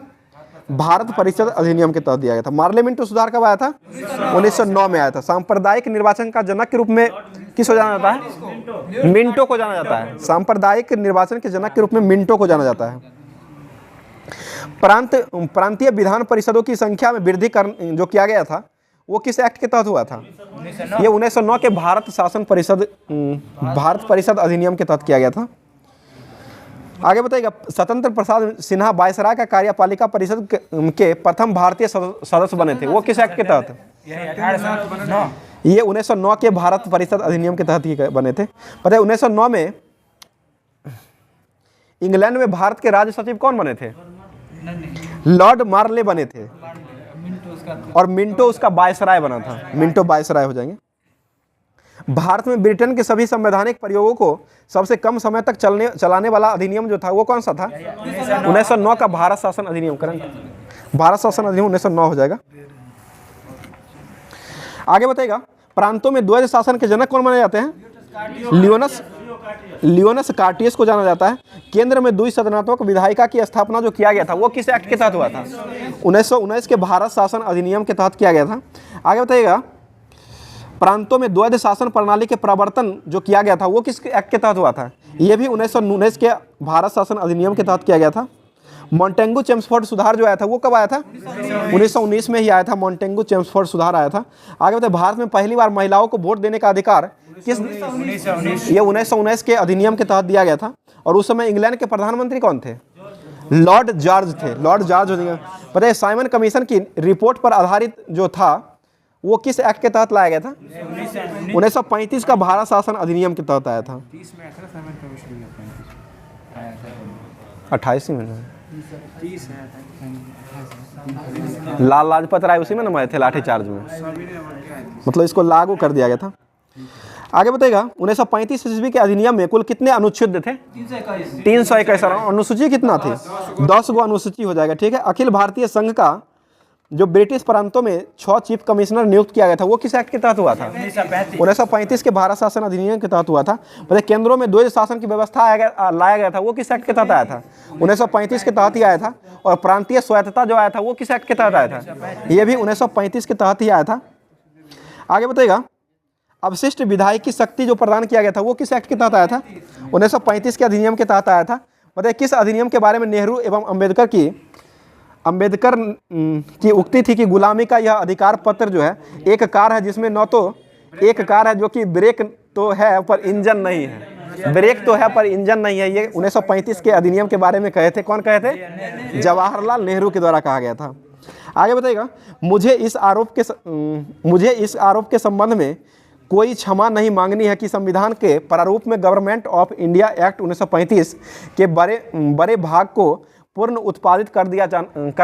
भारत परिषद अधिनियम के तहत दिया गया था। मार्ले मिंटो सुधार कब आया था? 1909 में आया था। सांप्रदायिक निर्वाचन का जनक के रूप में किस को जाना जाता है? मिंटो को जाना जाता है। सांप्रदायिक निर्वाचन के जनक के रूप में मिंटो को जाना जाता है। प्रांतीय विधान परिषदों की संख्या में वृद्धि जो किया गया था वो किस एक्ट के तहत हुआ था? ये 1909 के भारत परिषद अधिनियम के तहत किया गया था। आगे बताइएगा। स्वतंत्र प्रसाद सिन्हा वायसराय का कार्यपालिका परिषद के प्रथम भारतीय सदस्य बने थे, वो किस एक्ट के तहत? ये 1909 के भारत परिषद अधिनियम के तहत ही बने थे। पता है 1909 में इंग्लैंड में भारत के राज्य सचिव कौन बने थे? लॉर्ड मार्ले बने थे और मिंटो उसका वायसराय बना था। मिंटो वायसराय हो जाएंगे। भारत में ब्रिटेन के सभी संवैधानिक प्रयोगों को सबसे कम समय तक चलाने वाला अधिनियम जो था वो कौन सा था? 1909 का भारत शासन अधिनियम। करंट भारत शासन अधिनियम 1909 हो जाएगा। आगे बताइएगा। प्रांतों में द्वैध शासन के जनक कौन माने जाते हैं? लियोनस कार्टियस को जाना जाता है। केंद्र में द्विसदनात्मक विधायिका की स्थापना जो किया गया था वो किस एक्ट के तहत हुआ था? 1919 के भारत शासन अधिनियम के तहत किया गया था। आगे बताइएगा। प्रांतों में द्वैध शासन प्रणाली के प्रवर्तन जो किया गया था वो किस एक्ट के तहत हुआ था? ये भी 1919 के भारत शासन अधिनियम के तहत किया गया था। मॉन्टेगू चेम्सफोर्ड सुधार जो आया था वो कब आया था? 1919 में ही आया था। मॉन्टेगू चेम्सफोर्ड सुधार आया था। आगे बताइए। भारत में पहली बार महिलाओं को वोट देने का अधिकार किस? ये 1919 के अधिनियम के तहत दिया गया था। और उस समय इंग्लैंड के प्रधानमंत्री कौन थे? लॉर्ड जॉर्ज थे। Lord George. पता है साइमन कमीशन की रिपोर्ट पर आधारित जो था वो किस एक्ट के तहत लाया गया था? 1935 का भारत शासन अधिनियम के तहत आया था। 28 में लाल लाजपत राय उसी में न मरे थे लाठीचार्ज में, मतलब इसको लागू कर दिया गया था। आगे बताइएगा। 1935 ईस्वी के अधिनियम में कुल कितने अनुच्छेद थे? 321। अनुसूची कितना थी? 10 गो अनुसूची हो जाएगा। ठीक है। अखिल भारतीय संघ का जो ब्रिटिश प्रांतों में 6 चीफ कमिश्नर नियुक्त किया गया था वो किस एक्ट के तहत हुआ था? 1935 के भारत शासन अधिनियम के तहत हुआ था। मतलब केंद्रों में द्वैध शासन की व्यवस्था लाया गया था वो किस एक्ट के तहत आया था? 1935 के तहत ही आया था। और प्रांतीय स्वायत्तता जो आया था वो किस एक्ट के तहत आया था? ये भी 1935 के तहत ही आया था। आगे बताइएगा। अवशिष्ट विधायिकी शक्ति जो प्रदान किया गया था वो किस एक्ट के तहत आया था? 1935 के अधिनियम के तहत आया था। बताइए किस अधिनियम के बारे में नेहरू एवं अम्बेडकर की उक्ति थी कि गुलामी का यह अधिकार पत्र जो है एक कार है जिसमें न तो एक कार है जो कि ब्रेक तो है पर इंजन नहीं है, ब्रेक तो है पर इंजन नहीं है। ये 1935 के अधिनियम के बारे में कहे थे। कौन कहे थे? जवाहरलाल नेहरू के द्वारा कहा गया था। आगे बताइएगा। मुझे इस आरोप के संबंध में कोई क्षमा नहीं मांगनी है कि संविधान के प्रारूप में गवर्नमेंट ऑफ इंडिया एक्ट 1935 के बड़े भाग को पूर्ण उत्पादित कर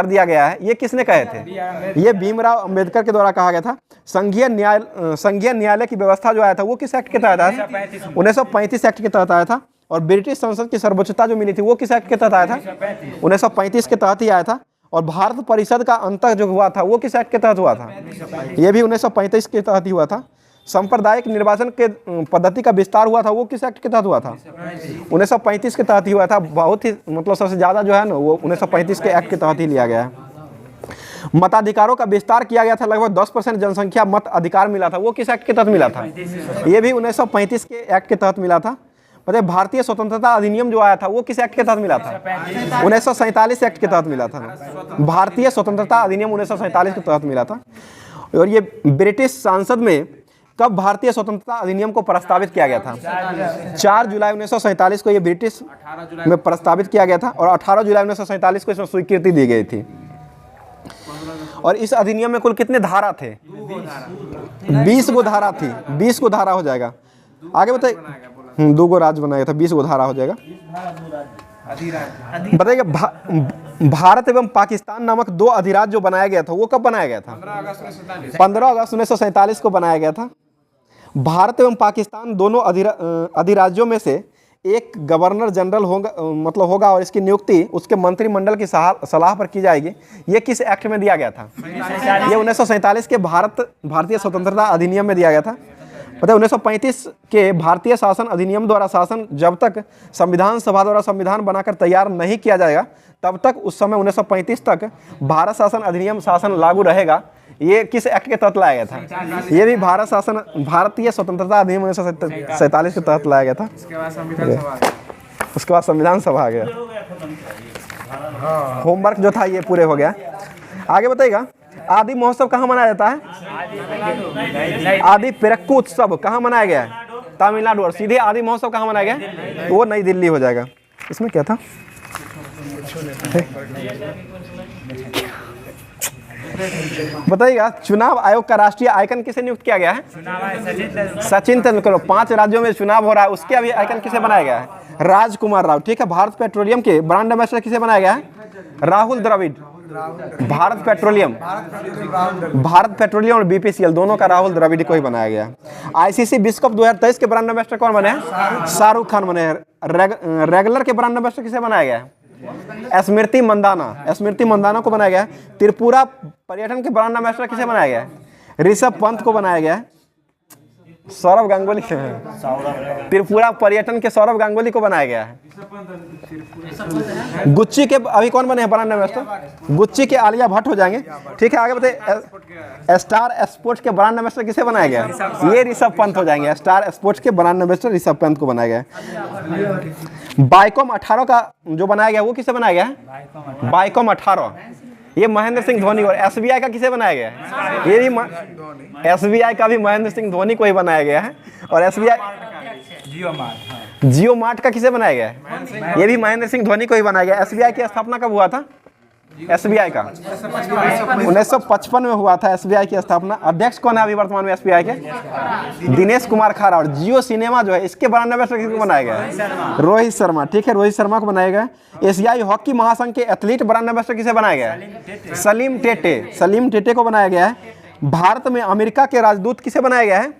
दिया गया है। ये किसने कहे थे? ये भीमराव अंबेडकर के द्वारा कहा गया था। संघीय न्यायालय की व्यवस्था जो आया था वो किस एक्ट के तहत आया था? 1935 एक्ट के तहत आया था। और ब्रिटिश संसद की सर्वोच्चता जो मिली थी वो किस एक्ट के तहत आया था? 1935 के तहत ही आया था। और भारत परिषद का अंत जो हुआ था वो किस एक्ट के तहत हुआ था? ये भी 1935 के तहत ही हुआ था। सांप्रदायिक निर्वाचन के पद्धति का विस्तार हुआ था वो किस एक्ट के तहत हुआ था? 1935 के तहत ही हुआ था। बहुत ही मतलब सबसे ज़्यादा जो है ना वो 1935 के एक्ट के तहत ही लिया गया है। मताधिकारों का विस्तार किया गया था। लगभग 10% जनसंख्या मत अधिकार मिला था वो किस एक्ट के तहत मिला था? ये भी 1935 के एक्ट के तहत मिला था। मतलब भारतीय स्वतंत्रता अधिनियम जो आया था वो किस एक्ट के तहत मिला था? 1947 एक्ट के तहत मिला था। भारतीय स्वतंत्रता अधिनियम 1947 के तहत मिला था। और ये ब्रिटिश संसद में कब भारतीय स्वतंत्रता अधिनियम को प्रस्तावित किया गया था? 4 जुलाई 1947 को ये ब्रिटिश में प्रस्तावित किया गया था। और 18 जुलाई 1947 को इसमें स्वीकृति दी गई थी। और इस अधिनियम में कुल कितने धारा थे? 20 गो धारा थी। 20 गो धारा हो जाएगा। आगे बताइए। 2 गो राज्य बनाया था, 20 गो धारा हो जाएगा। बताइए भारत एवं पाकिस्तान नामक 2 अधिराज्य जो बनाया गया था वो कब बनाया गया था? 15 अगस्त 1947 को बनाया गया था। भारत एवं पाकिस्तान दोनों अधिराज्यों में से एक गवर्नर जनरल होगा, मतलब होगा, और इसकी नियुक्ति उसके मंत्रिमंडल की सलाह पर की जाएगी। ये किस एक्ट में दिया गया था? ये 1947 के भारतीय स्वतंत्रता अधिनियम में दिया गया था। पता है 1935 के भारतीय शासन अधिनियम द्वारा शासन जब तक संविधान सभा द्वारा संविधान बनाकर तैयार नहीं किया जाएगा तब तक, उस समय 1935 तक भारत शासन अधिनियम शासन लागू रहेगा। ये किस एक्ट के तहत लाया गया था? ये भी भारतीय स्वतंत्रता अधिनियम 1947 के तहत लाया गया था। उसके बाद संविधान सभा आ गया। होमवर्क जो था ये पूरे हो गया। आगे बताइएगा, आदि महोत्सव कहाँ मनाया जाता है? आदि पेरक्कू उत्सव कहाँ मनाया गया है? तमिलनाडु। और सीधे आदि महोत्सव कहाँ मनाया गया? वो नई दिल्ली हो जाएगा। इसमें क्या था? बताइएगा, चुनाव आयोग का राष्ट्रीय आइकन किसे नियुक्त किया गया है? सचिन तेंदुलकर। 5 राज्यों में चुनाव हो रहा है, उसके अभी आइकन किसे बनाया गया है? राजकुमार राव। ठीक है। भारत पेट्रोलियम के ब्रांड एम्बेसडर किसे बनाया गया है? राहुल द्रविड़। भारत पेट्रोलियम और बीपीसीएल दोनों का राहुल द्रविड़ को ही बनाया गया। आईसीसी विश्व कप 2023 के ब्रांड एम्बेसडर कौन बने हैं? शाहरुख खान बने हैं। रेगुलर के ब्रांड एम्बेसडर किसे बनाया गया है? स्मृति मंदाना को बनाया गया है। त्रिपुरा पर्यटन के ब्रांड एम्बेसडर किसे बनाया गया है? ऋषभ पंत को बनाया गया है। सौरभ गांगुली त्रिपुरा पर्यटन के सौरभ गांगुली को बनाया गया है। गुच्ची के अभी कौन बने हैं ब्रांड एम्बेसडर? गुच्ची के आलिया भट्ट हो जाएंगे। ठीक है। आगे बताइए, स्टार स्पोर्ट्स के ब्रांड एम्बेसडर किसे बनाया गया है? ये ऋषभ पंत हो जाएंगे। स्टार स्पोर्ट्स के ब्रांड एम्बेसडर ऋषभ पंत को बनाया गया है। बाइकॉम 18 का जो बनाया गया वो किसे बनाया गया है? बाइकॉम 18 ये महेंद्र सिंह धोनी। और एसबीआई का किसे बनाया गया है? ये भी एसबीआई का भी महेंद्र सिंह धोनी को ही बनाया गया है। और एसबीआई जियो मार्ट का किसे बनाया गया है? ये भी महेंद्र सिंह धोनी को ही बनाया गया। एसबीआई की स्थापना कब हुआ था? एसबीआई का 1955 में हुआ था एसबीआई की स्थापना। अध्यक्ष कौन है अभी वर्तमान में एसबीआई के? दिनेश कुमार खारा। और जियो सिनेमा जो है इसके ब्रांड एम्बेसडर किसको बनाया गया है? रोहित शर्मा। ठीक है। रोहित शर्मा को बनाया गया। एशियाई हॉकी महासंघ के एथलीट ब्रांड एम्बेसडर किसे बनाया गया है? सलीम टेटे को बनाया गया है। भारत में अमेरिका के राजदूत किसे बनाया गया है?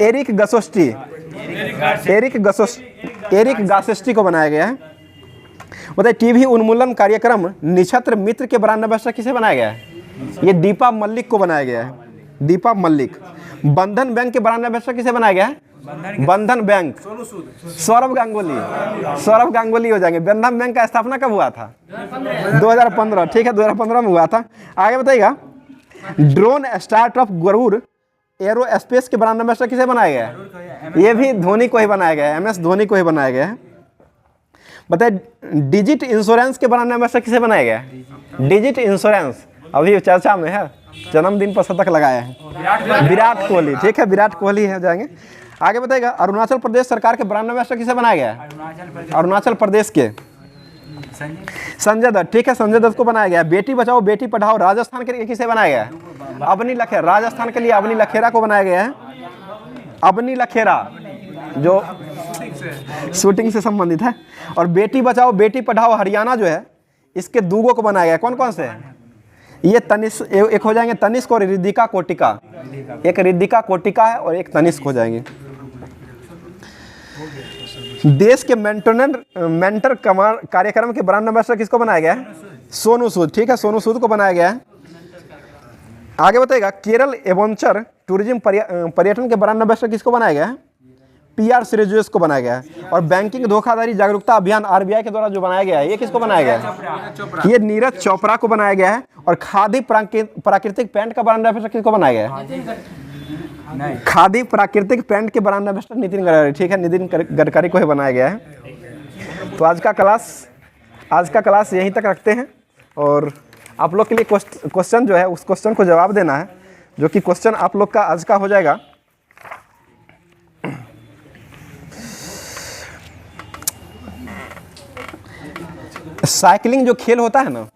एरिक गासेस्टी को बनाया गया है। बताइए, टीवी उन्मूलन कार्यक्रम निक्षत्र मित्र के ब्रांड एम्बेसडर किसे बनाया गया है? ये दीपा मल्लिक को बनाया गया है। दीपा मल्लिक। बंधन बैंक के ब्रांड एम्बेसडर किसे बनाया गया है? बंधन बैंक सौरभ गांगुली हो जाएंगे। बंधन बैंक का स्थापना कब हुआ था? 2015। ठीक है। 2015 में हुआ था। आगे बताइएगा, ड्रोन स्टार्टअप गरुड़ एरोस्पेस के ब्रांड एम्बेसडर किसे बनाया गया है? ये भी धोनी को ही बनाया गया है। MS धोनी को ही बनाया गया है। बताइए, डिजिट इंश्योरेंस के ब्रांड एम्बेसडर किसे बनाया गया है? डिजिट इंश्योरेंस अभी चर्चा में है, जन्मदिन पर शतक लगाया है विराट कोहली। ठीक है। विराट कोहली हो जाएंगे। आगे बताइएगा, अरुणाचल प्रदेश सरकार के ब्रांड एम्बेसडर किसे बनाया गया है? अरुणाचल प्रदेश के संजय दत्त। ठीक है। संजय दत्त को बनाया गया है। बेटी बचाओ बेटी पढ़ाओ राजस्थान के लिए किसे बनाया गया है? अबनी लखेरा। राजस्थान के लिए अबनी लखेरा को बनाया गया है। अबनी लखेरा जो शूटिंग से संबंधित है। और बेटी बचाओ बेटी पढ़ाओ हरियाणा जो है इसके दूगों को बनाया गया। कौन कौन से? ये तनिष्क एक हो जाएंगे, तनिष्क और रिद्धिका कोटिका। एक रिद्धिका कोटिका है और एक तनिष्क हो जाएंगे। देश के मेंटर कार्यक्रम के ब्रांड एम्बेसडर किसको बनाया गया है? सोनू सूद। ठीक है। सोनू सूद को बनाया गया है। आगे बताइएगा, केरल एडवेंचर टूरिज्म पर्यटन के ब्रांड एम्बेसडर किसको बनाया गया है? PR श्रीजुएस को बनाया गया है। और बैंकिंग धोखाधड़ी जागरूकता अभियान RBI के द्वारा जो बनाया गया है ये किसको बनाया गया है? ये नीरज चोपड़ा को बनाया गया है। और खादी प्राकृतिक पेंट का ब्रांड एम्बेसडर किसको बनाया गया है? खादी प्राकृतिक पेंट के ब्रांड एम्बेसडर नितिन गडकरी। ठीक है। नितिन गडकरी को ही बनाया गया है। तो आज का क्लास यहीं तक रखते हैं। और आप लोग के लिए क्वेश्चन जो है उस क्वेश्चन को जवाब देना है, जो कि क्वेश्चन आप लोग का आज का हो जाएगा। साइकिलिंग जो खेल होता है ना,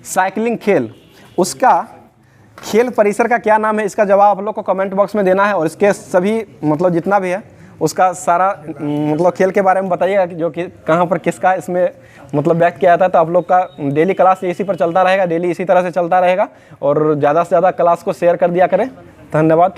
साइकिलिंग खेल, उसका खेल परिसर का क्या नाम है? इसका जवाब आप लोग को कमेंट बॉक्स में देना है। और इसके सभी मतलब जितना भी है उसका सारा मतलब खेल के बारे में बताइएगा जो कि कहाँ पर किसका इसमें मतलब व्यक्त किया जाता है। तो आप लोग का डेली क्लास इसी पर चलता रहेगा, डेली इसी तरह से चलता रहेगा। और ज़्यादा से ज़्यादा क्लास को शेयर कर दिया करें। धन्यवाद।